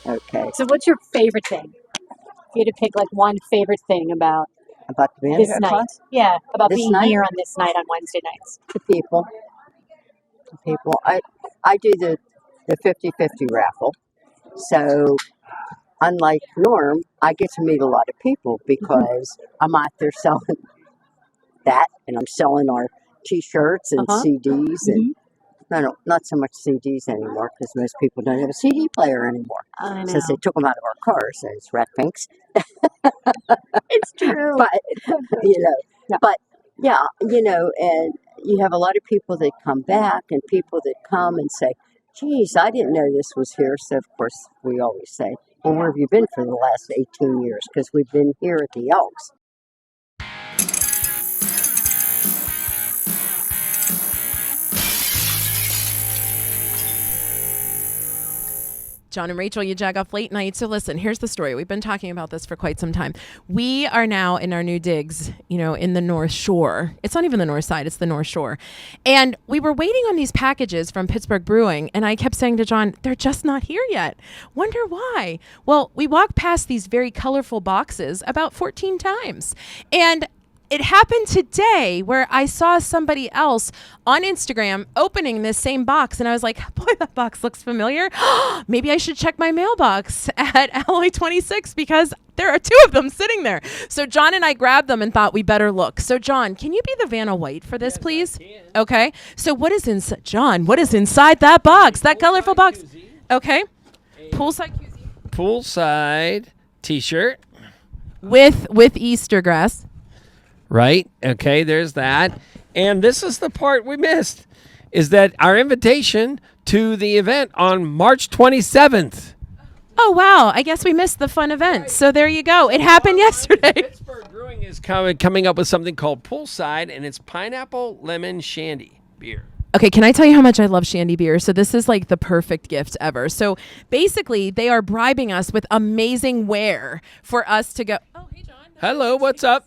Okay. So what's your favorite thing? If you had to pick like one favorite thing about the band? this night. Yeah, about This being night? here on this night on Wednesday nights. The people. The people. I do the 50-50 raffle. So unlike Norm, I get to meet a lot of people because I'm out there selling that, and I'm selling our T-shirts and CDs and no, not so much CDs anymore because most people don't have a CD player anymore I since they know. took them out of our cars. And it's rat pinks. It's true. But but yeah, and you have a lot of people that come back and people that come and say, geez, I didn't know this was here. So of course we always say, well, where have you been for the last 18 years? Because we've been here at the Elks. John and Rachel, YaJagoff Late Night. So listen, here's the story. We've been talking about this for quite some time. We are now in our new digs, in the North Shore. It's not even the North Side, it's the North Shore. And we were waiting on these packages from Pittsburgh Brewing, and I kept saying to John, they're just not here yet. Wonder why? Well, we walked past these very colorful boxes about 14 times. And it happened today where I saw somebody else on Instagram opening this same box, and I was like, boy, that box looks familiar. Maybe I should check my mailbox at Alloy 26 because there are 2 of them sitting there. So John and I grabbed them and thought we better look. So John, can you be the Vanna White for this, please? Okay. So what is inside, John, what is inside that box, that colorful box? Okay. Poolside QZ. Poolside t-shirt. With Easter grass. Right. Okay, there's that. And this is the part we missed, is that our invitation to the event on March 27th. Oh, wow. I guess we missed the fun event. So there you go. It happened yesterday. Pittsburgh Brewing is coming up with something called Poolside, and it's pineapple lemon shandy beer. Okay, can I tell you how much I love shandy beer? So this is like the perfect gift ever. So basically, they are bribing us with amazing wear for us to go. Oh, hey, John. Hello, what's up?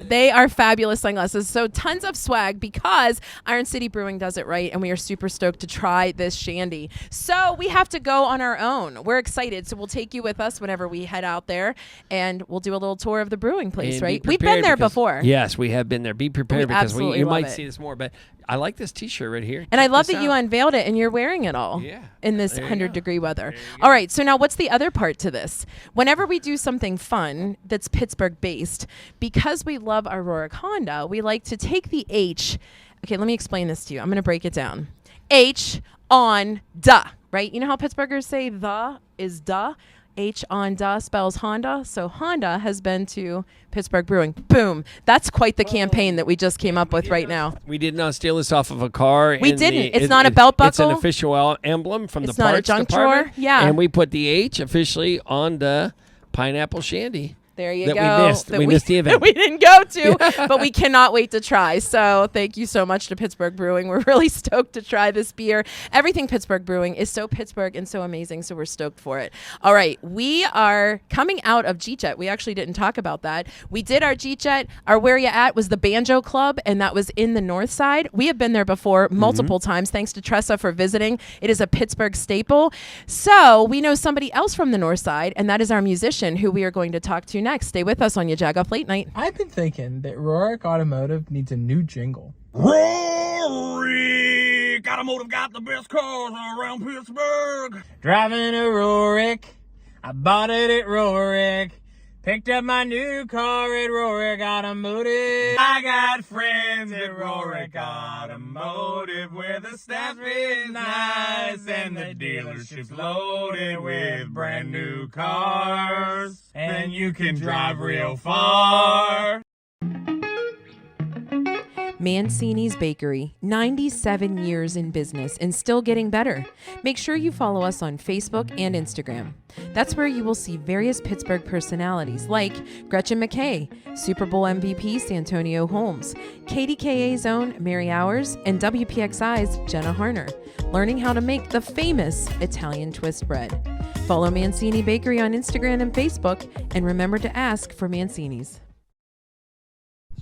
They are fabulous sunglasses. So tons of swag because Iron City Brewing does it right, and we are super stoked to try this shandy. So we have to go on our own. We're excited. So we'll take you with us whenever we head out there, and we'll do a little tour of the brewing place, And right? be We've been there because- before. Yes, we have been there. Be prepared because absolutely you love might it. see this more. But I like this T-shirt right here. And I Check love this that you out. unveiled it and you're wearing it all in this There you 100-degree weather. All right, so now what's the other part to this? Whenever we do something fun that's Pittsburgh-based, because we love our Rohrich Honda, we like to take the H. Okay, let me explain this to you. I'm going to break it down. H on da, right? You know how Pittsburghers say the is da? H on da spells Honda. So Honda has been to Pittsburgh Brewing. Boom. That's quite the campaign that we just came up with right now. We did not steal this off of a car. We didn't. It's not a belt It's an buckle. official emblem from It's the not a parts junk department. drawer. Yeah. And we put the H officially on the pineapple shandy. There you that go. We missed. We missed the event. We didn't go to, but we cannot wait to try. So thank you so much to Pittsburgh Brewing. We're really stoked to try this beer. Everything Pittsburgh Brewing is so Pittsburgh and so amazing, so we're stoked for it. All right, we are coming out of Jeet Jet. We actually didn't talk about that. We did our Jeet Jet. Our Where Ya At was the Banjo Club, and that was in the North Side. We have been there before multiple times. Thanks to Tressa for visiting. It is a Pittsburgh staple. So we know somebody else from the North Side, and that is our musician who we are going to talk to next. Stay with us on YaJagoff Late Night. I've been thinking that Rohrich Automotive needs a new jingle. Rohrich Automotive got the best cars around Pittsburgh. Driving a Rohrich, I bought it at Rohrich. Picked up my new car at Rohrich Automotive. I got friends at Rohrich Automotive where the staff is nice and the dealership's loaded with brand new cars. And you can drive real far. Mancini's Bakery, 97 years in business and still getting better. Make sure you follow us on Facebook and Instagram. That's where you will see various Pittsburgh personalities like Gretchen McKay, Super Bowl MVP Santonio Holmes, KDKA's own Mary Hours, and WPXI's Jenna Harner, learning how to make the famous Italian twist bread. Follow Mancini Bakery on Instagram and Facebook, and remember to ask for Mancini's.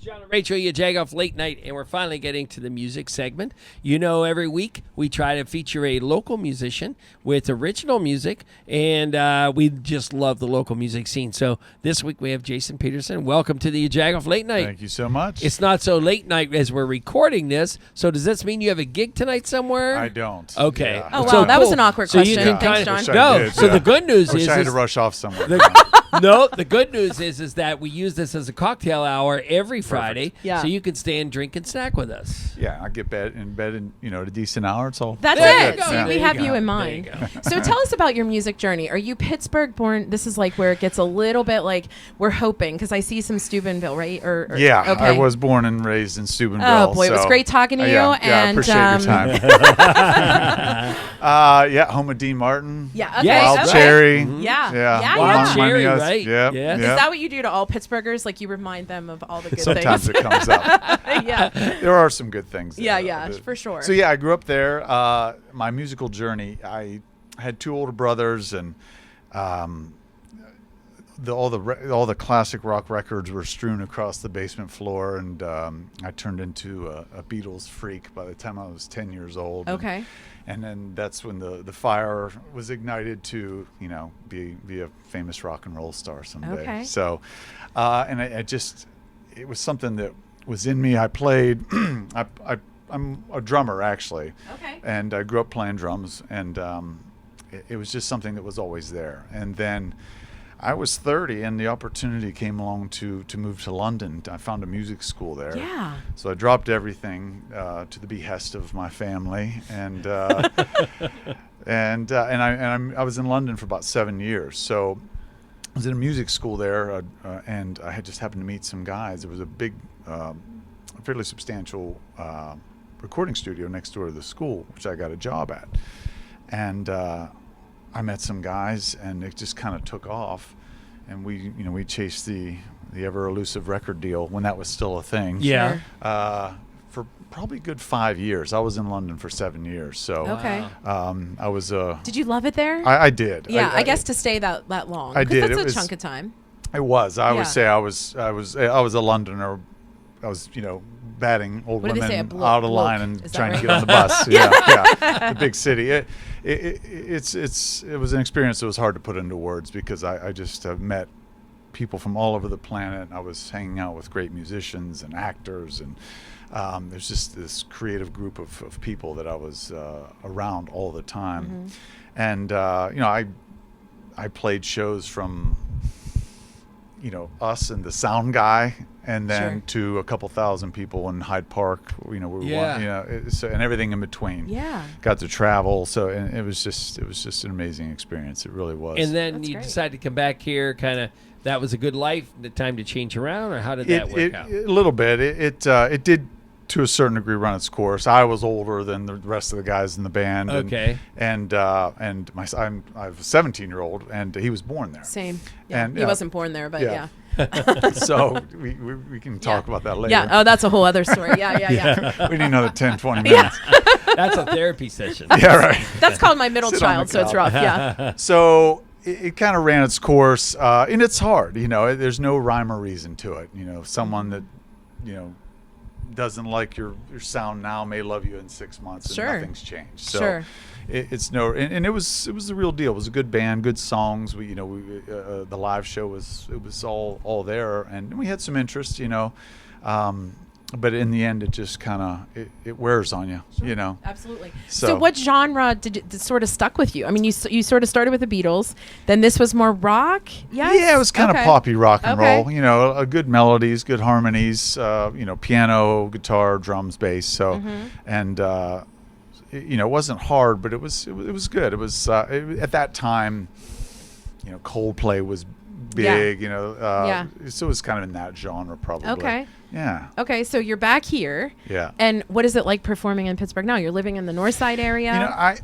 John and Rachel, YaJagoff Late Night, and we're finally getting to the music segment. You know, every week we try to feature a local musician with original music, and we just love the local music scene. So this week we have Jason Peterson. Welcome to the YaJagoff Late Night. Thank you so much. It's not so late night as we're recording this, so does this mean you have a gig tonight somewhere? I don't. Okay. Yeah. Oh, wow, So that was cool. an awkward So you question. can Thanks, kinda- John. No, so the good news I wish is I had to is rush off somewhere. No, the good news is that we use this as a cocktail hour every Friday, Yeah. so you can stay and drink and snack with us. Yeah, I get in bed in at a decent hour. It's all That's There it. you go. See, There we you have go. you in There mind. you go. So tell us about your music journey. Are you Pittsburgh born? This is like where it gets a little bit like we're hoping because I see some Steubenville, right? Or yeah, okay. I was born and raised in Steubenville. Oh boy, it was so- great talking to you. Yeah, I and appreciate your time. Yeah, home of Dean Martin. Yeah, okay, Wild okay. Cherry. Yeah. Wild Cherry, Yes, right? Yep, Yeah. yep. Is that what you do to all Pittsburghers? Like you remind them of all the good Sometimes things? it comes up. Yeah. There are some good things. Yeah, there, yeah, but- for sure. So yeah, I grew up there. My musical journey, I had two older brothers, and all the classic rock records were strewn across the basement floor, and I turned into a Beatles freak by the time I was 10 years old. Okay. And then that's when the fire was ignited to be a famous rock and roll star someday. Okay. So, and it was something that was in me. I played. I'm a drummer actually. Okay. And I grew up playing drums, and it was just something that was always there. And then I was 30, and the opportunity came along to move to London. I found a music school there. Yeah. So I dropped everything to the behest of my family, and I was in London for about 7 years. So I was in a music school there, and I had just happened to meet some guys. There was a big, fairly substantial recording studio next door to the school, which I got a job at, and I met some guys, and it just kind of took off, and we chased the ever elusive record deal when that was still a thing. Yeah. For probably a good 5 years. I was in London for 7 years. So Okay. I was. Did you love it there? I did. Yeah, I guess to stay that long. I 'cause did. That's It a was- chunk of time. It was. I Yeah. would say I was a Londoner. I was batting old What do they say, a women bloke- out of bloke. line and Is that trying to right? get on the bus. Yeah. The big city. It was an experience that was hard to put into words because I just have met people from all over the planet. I was hanging out with great musicians and actors, and there's just this creative group of people that I was around all the time. And I played shows from us and the sound guy, and then to a couple thousand people in Hyde Park. So and everything in between. Yeah. Got to travel, so and it was just an amazing experience. It really was. And then you decided to come back here, kind of. That was a good life. The time to change around, or how did that work out? A little bit. It did to a certain degree run its course. I was older than the rest of the guys in the band. Okay. And I have a 17-year-old, and he was born there. Same. Yeah. And he wasn't born there, but yeah. So we can talk about that later. Yeah. Oh, that's a whole other story. Yeah. We need another 10, 20 minutes. That's a therapy session. Yeah, right. That's called my middle Sit on child, the so it's couch. rough. Yeah. So it kind of ran its course, and it's hard. There's no rhyme or reason to it. Someone that doesn't like your sound now may love you in 6 months, and Sure. nothing's changed. So it's no, and it was the real deal. It was a good band, good songs. The live show was all there, and we had some interest. But in the end, it just kind of it wears on you. Absolutely. So, So what genre did sort of stuck with you? I mean, you sort of started with the Beatles, then this was more rock. Yes? Yeah, it was kind of poppy rock and Okay. roll. Good melodies, good harmonies. Piano, guitar, drums, bass. So, and it wasn't hard, but it was good. It was at that time, Coldplay was big. Yeah. So it was kind of in that genre, probably. Okay. Yeah. Okay, so you're back here. Yeah. And what is it like performing in Pittsburgh now? You're living in the North Side area.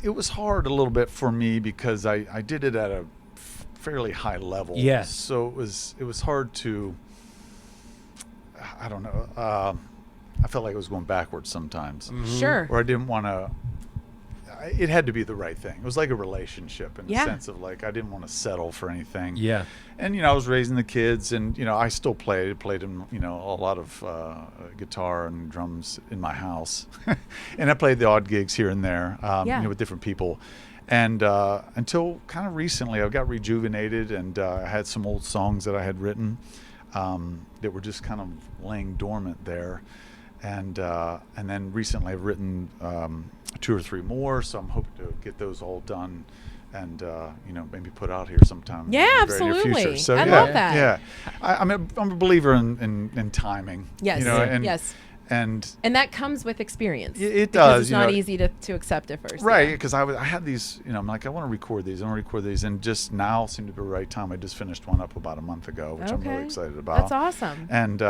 It was hard a little bit for me because I did it at a fairly high level. Yes. So it was hard to. I don't know. I felt like I was going backwards sometimes. Sure. Or I didn't want to. It had to be the right thing. It was like a relationship in the sense of like I didn't want to settle for anything. Yeah. And I was raising the kids, and I still played in a lot of guitar and drums in my house, and I played the odd gigs here and there, with different people. And until kind of recently, I got rejuvenated, and I had some old songs that I had written that were just kind of laying dormant there. And then recently I've written 2 or 3 more, so I'm hoping to get those all done maybe put out here sometime. Yeah, in the very near absolutely. future. So, I love that. Yeah, I'm a believer in timing. Yes. Yes. And that comes with experience. It because does. It's not easy to accept at first. Right, because I had these, I'm like, I want to record these, and just now seemed to be the right time. I just finished one up about a month ago, which I'm really excited about. That's awesome. And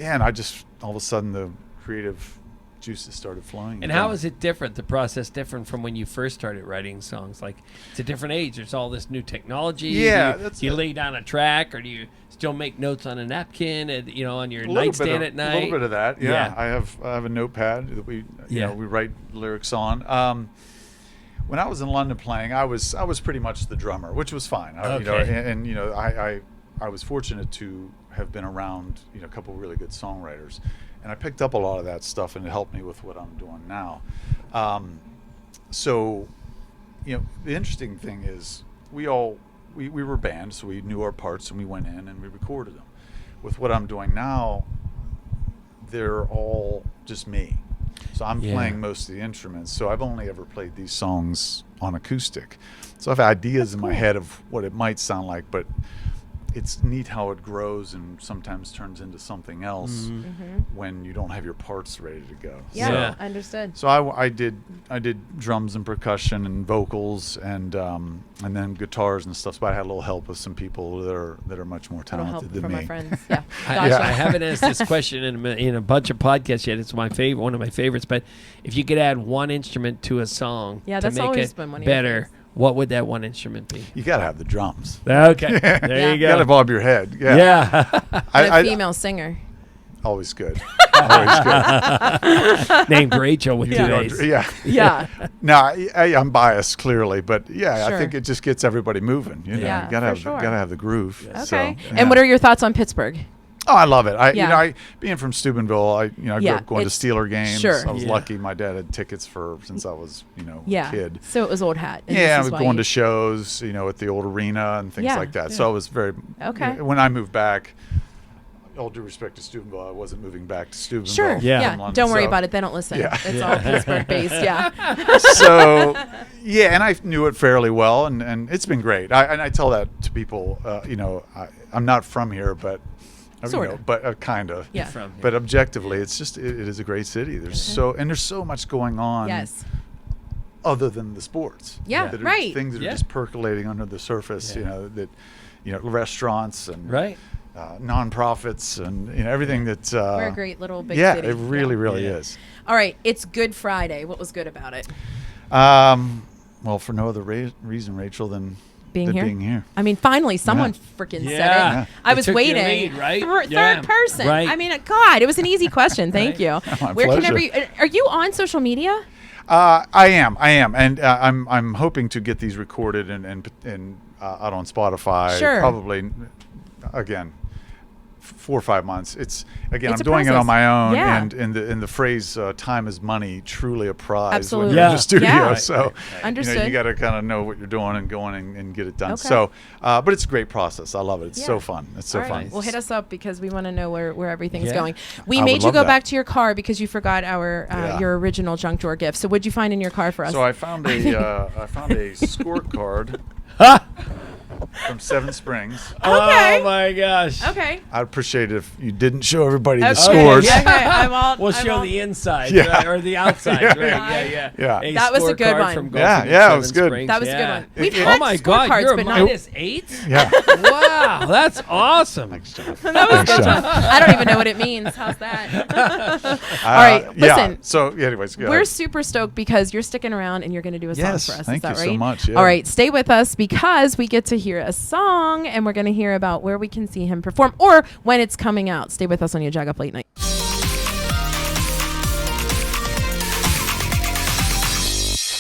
and I just, all of a sudden, the creative juices started flowing. And how is it different, the process different from when you first started writing songs? Like, it's a different age. There's all this new technology. Yeah. Do you lay down a track, or do you still make notes on a napkin, on your nightstand at night? A little bit of that, yeah. I have a notepad that we write lyrics on. When I was in London playing, I was pretty much the drummer, which was fine. I was fortunate to have been around a couple of really good songwriters, and I picked up a lot of that stuff, and it helped me with what I'm doing now. So the interesting thing is we were band, so we knew our parts, and we went in and we recorded them. With what I'm doing now, they're all just me. So I'm playing most of the instruments. So I've only ever played these songs on acoustic. So I have ideas in my head of what it might sound like, but it's neat how it grows and sometimes turns into something else when you don't have your parts ready to go. Yeah, understood. So I did drums and percussion and vocals and then guitars and stuff. So I had a little help with some people that are much more talented than me. My friends. Yeah. I haven't asked this question in a bunch of podcasts yet. It's one of my favorites. But if you could add one instrument to a song to that's make always it been one of your better, favorites. what would that one instrument be? You got to have the drums. Okay, there you go. You got to bob your head. Yeah. And a female singer. Always good. Always good. Named Rachel with 2 A's. Yeah. No, I'm biased clearly, but Sure. I think it just gets everybody moving. You gotta have the groove. Okay. So, And what are your thoughts on Pittsburgh? Oh, I love it. I being from Steubenville, I grew up going to it's- Steeler games. Sure. I was lucky. My dad had tickets since I was a kid. So it was old hat. And Yeah, I this is was why going you- to shows, at the old arena and things like that. So I was very Okay. When I moved back, all due respect to Steubenville, I wasn't moving back to Steubenville. Sure. from Yeah. London, Don't worry so- about it. They don't listen. Yeah. It's all Pittsburgh based. Yeah. So and I knew it fairly well, and it's been great. I tell that to people. I'm not from here, but Sort of. but kind of. Yeah. From here. But objectively, it's just it is a great city. There's so much going on. Yes. Other than the sports. Yeah, that are right. Things that are just percolating under the surface. Restaurants and nonprofits and everything that. We're a great little big yeah, city. it really is. All right. It's Good Friday. What was good about it? Well, for no other reason, Rachel, than Being here? I mean, finally, someone freaking said it. Yeah. I It was took your waiting. lead, right? Third person. Right. I mean, God, it was an easy question. Thank you. My Where can pleasure. are you on social media? I am, and I'm hoping to get these recorded and out on Spotify. Sure. Probably, again, 4 or 5 months. It's a I'm doing it on process. my own, Yeah. and in the phrase "time is money," truly a prize Absolutely. when you're in the studio. Yeah. So Understood. you got to kind of know what you're doing and go in and get it done. Okay. So, but it's a great process. I love it. It's Yeah. so fun. It's so All right. fun. Well, hit us up because we want to know where everything's Yeah. going. We I made would you love go that. back to your car because you forgot your original junk drawer gift. So what'd you find in your car for us? So I found a scorecard from Seven Springs. Okay. Oh my gosh. Okay. I'd appreciate it if you didn't show everybody the Okay. scores. Yeah, okay. We'll show the inside Yeah. or the outside. Yeah. Right? Yeah. Yeah. That was a good scorecard one. from Yeah, Golfing yeah, in it was Seven good. Springs. That was a good Yeah. one. We've Oh had my God, scorecards, you're a but not- -8? Yeah. Wow, that's awesome. That was good. I don't even know what it means. How's that? All right, Yeah. listen. So, anyways, go We're ahead. super stoked because you're sticking around and you're going to do a Yes, song for us. thank Is that you so right? much, yeah. All right, stay with us because we get to hear a song and we're going to hear about where we can see him perform or when it's coming out. Stay with us on YaJagoff Late Night.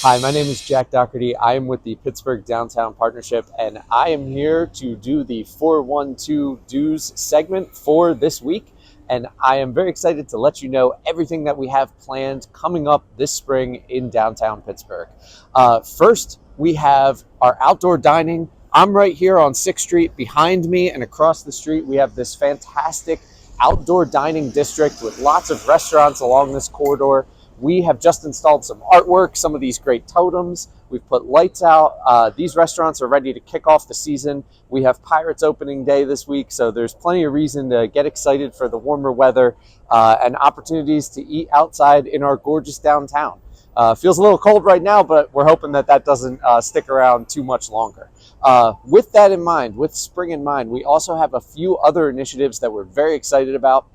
Hi, my name is Jack Daugherty. I am with the Pittsburgh Downtown Partnership, and I am here to do the 412 Dues segment for this week. And I am very excited to let you know everything that we have planned coming up this spring in downtown Pittsburgh. First, we have our outdoor dining. I'm right here on 6th Street. Behind me and across the street, we have this fantastic outdoor dining district with lots of restaurants along this corridor. We have just installed some artwork, some of these great totems. We've put lights out. These restaurants are ready to kick off the season. We have Pirates opening day this week, so there's plenty of reason to get excited for the warmer weather and opportunities to eat outside in our gorgeous downtown. Feels a little cold right now, but we're hoping that doesn't stick around too much longer. With that in mind, with spring in mind, we also have a few other initiatives that we're very excited about.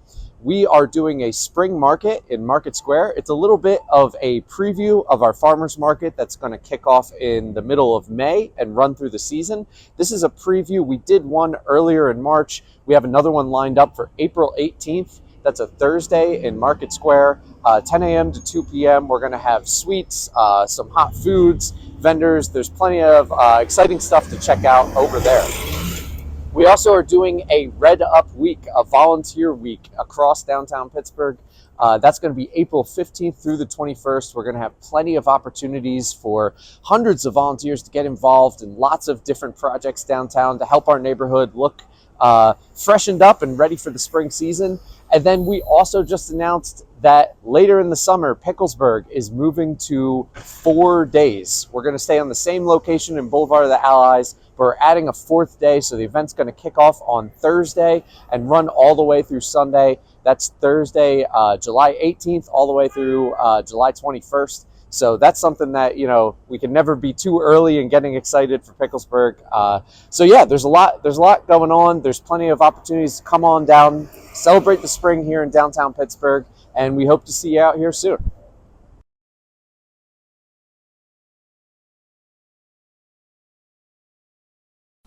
We are doing a spring market in Market Square. It's a little bit of a preview of our farmers market that's going to kick off in the middle of May and run through the season. This is a preview. We did one earlier in March. We have another one lined up for April 18th. That's a Thursday in Market Square, 10 a.m. to 2 p.m. We're going to have sweets, some hot foods, vendors. There's plenty of exciting stuff to check out over there. We also are doing a Red Up Week, a volunteer week across downtown Pittsburgh. That's going to be April 15th through the 21st. We're going to have plenty of opportunities for hundreds of volunteers to get involved in lots of different projects downtown to help our neighborhood look freshened up and ready for the spring season. And then we also just announced that later in the summer, Picklesburgh is moving to 4 days. We're going to stay on the same location in Boulevard of the Allies, but we're adding a 4th day. So the event's going to kick off on Thursday and run all the way through Sunday. That's Thursday, July 18th, all the way through July 21st. So that's something that, we can never be too early in getting excited for Picklesburgh. So yeah, there's a lot going on. There's plenty of opportunities to come on down, celebrate the spring here in downtown Pittsburgh, and we hope to see you out here soon.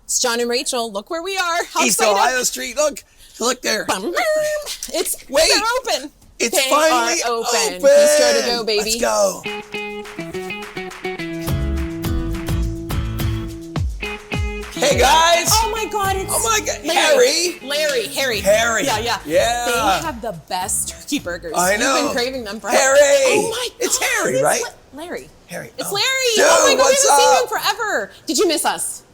It's John and Rachel. Look where we are. How East excited. Ohio Street. Look there. It's Wait. They're open. It's They finally are open. open. Be sure to go, baby. Let's go. Hey guys! Oh my God! It's Harry! Harry. Yeah. Yeah. They have the best turkey burgers. I know. You've been craving them forever. Harry! Oh my God! It's Harry, right? Larry. Harry. It's Larry. Dude, oh my God! what's We haven't seen up? you in forever. Did you miss us?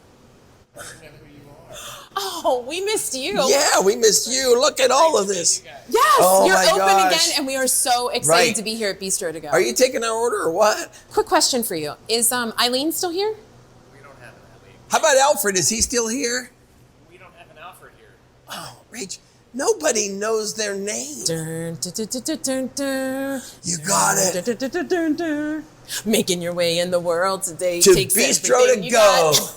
Oh, we missed you. Yeah, we missed you. Look at all of this. Yes, Oh you're my open gosh. again, and we are so excited Right. to be here at Bistro to Go. Are you taking our order or what? Quick question for you: is Eileen still here? How about Alfred? Is he still here? We don't have an Alfred here. Oh, Rach, nobody knows their name. You got it. Making your way in the world today To takes Bistro everything to you Go. got.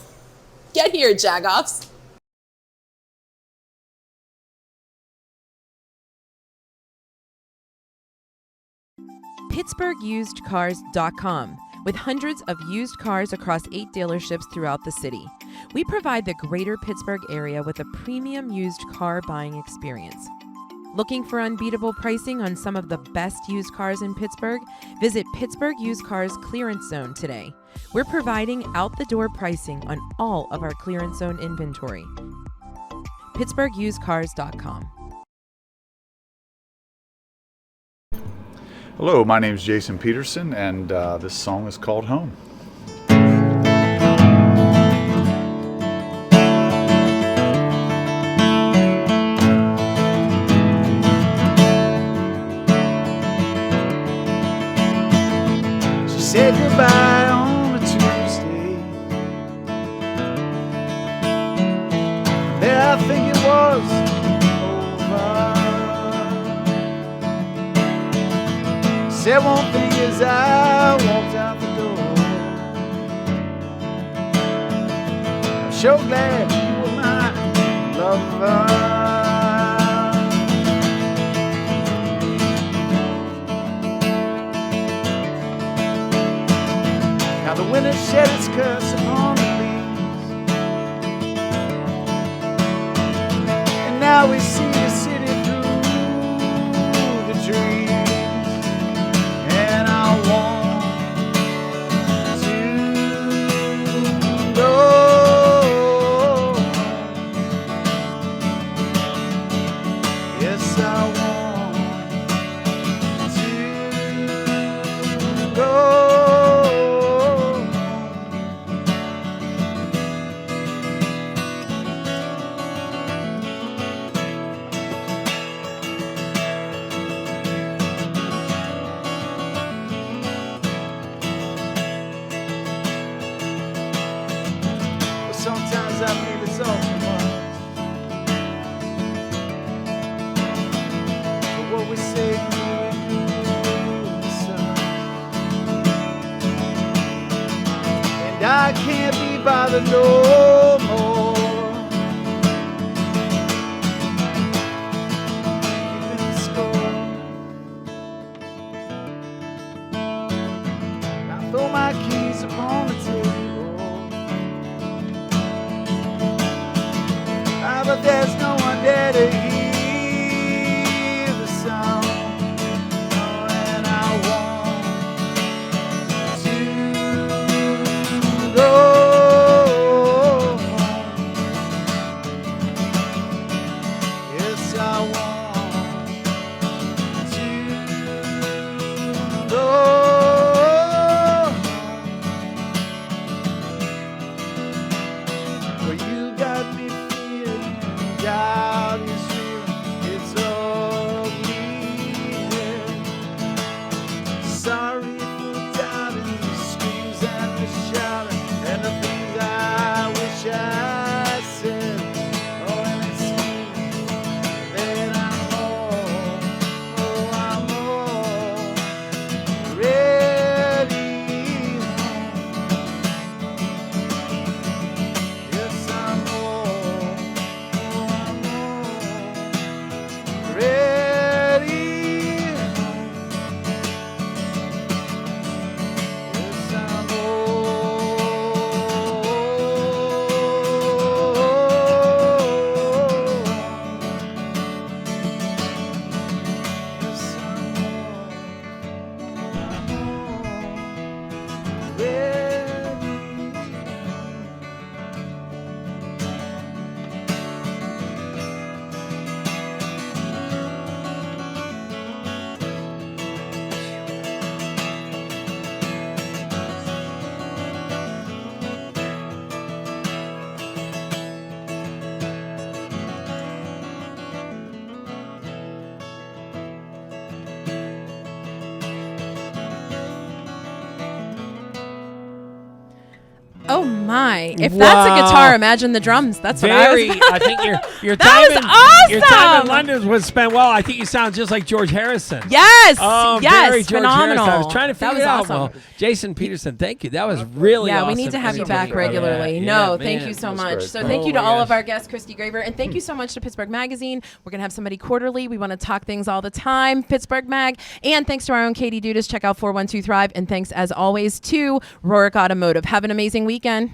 Get here, Jagoffs. PittsburghUsedCars.com. With hundreds of used cars across 8 dealerships throughout the city, we provide the greater Pittsburgh area with a premium used car buying experience. Looking for unbeatable pricing on some of the best used cars in Pittsburgh? Visit Pittsburgh Used Cars Clearance Zone today. We're providing out-the-door pricing on all of our clearance zone inventory. PittsburghUsedCars.com. Hello, my name is Jason Peterson, and this song is called Home. She said goodbye on a Tuesday. There I think it was over. Said one thing as I walked out the door. I'm so glad you were my lover. Now the winter shed its curse upon the leaves, and now we see the city through the trees. And I want to go. Yes, I want to go. so much. But what we say in the sun. And I can't be bothered no more. Keeping score. I throw my keys upon the table. But there's no one there to hear the sound. Oh, and I want to go home. Yes, I want to go home. Well, you got me doubt is real, it's ugly. Sorry for doubting the screams and the shouting and the things I wish I said. Oh, and it seems that I'm already home. Yes, I'm Oh my! If that's a guitar, imagine the drums. That's what I was. I think your That time was in, awesome! Your time in London was spent well. I think you sound just like George Harrison. Yes, Oh, yes, very George phenomenal. Harrison. I was trying to That figure was it out. awesome. Well, Jason Peterson, thank you. That was really Yeah, awesome. we need to have you back regularly. Thank you so much. So thank you to all of our guests, Kristy Graver, and thank you so much to Pittsburgh Magazine. We're going to have somebody quarterly. We want to talk things all the time, Pittsburgh Mag. And thanks to our own Katie Dudas. Check out 412 Thrive. And thanks, as always, to Rohrich Automotive. Have an amazing weekend.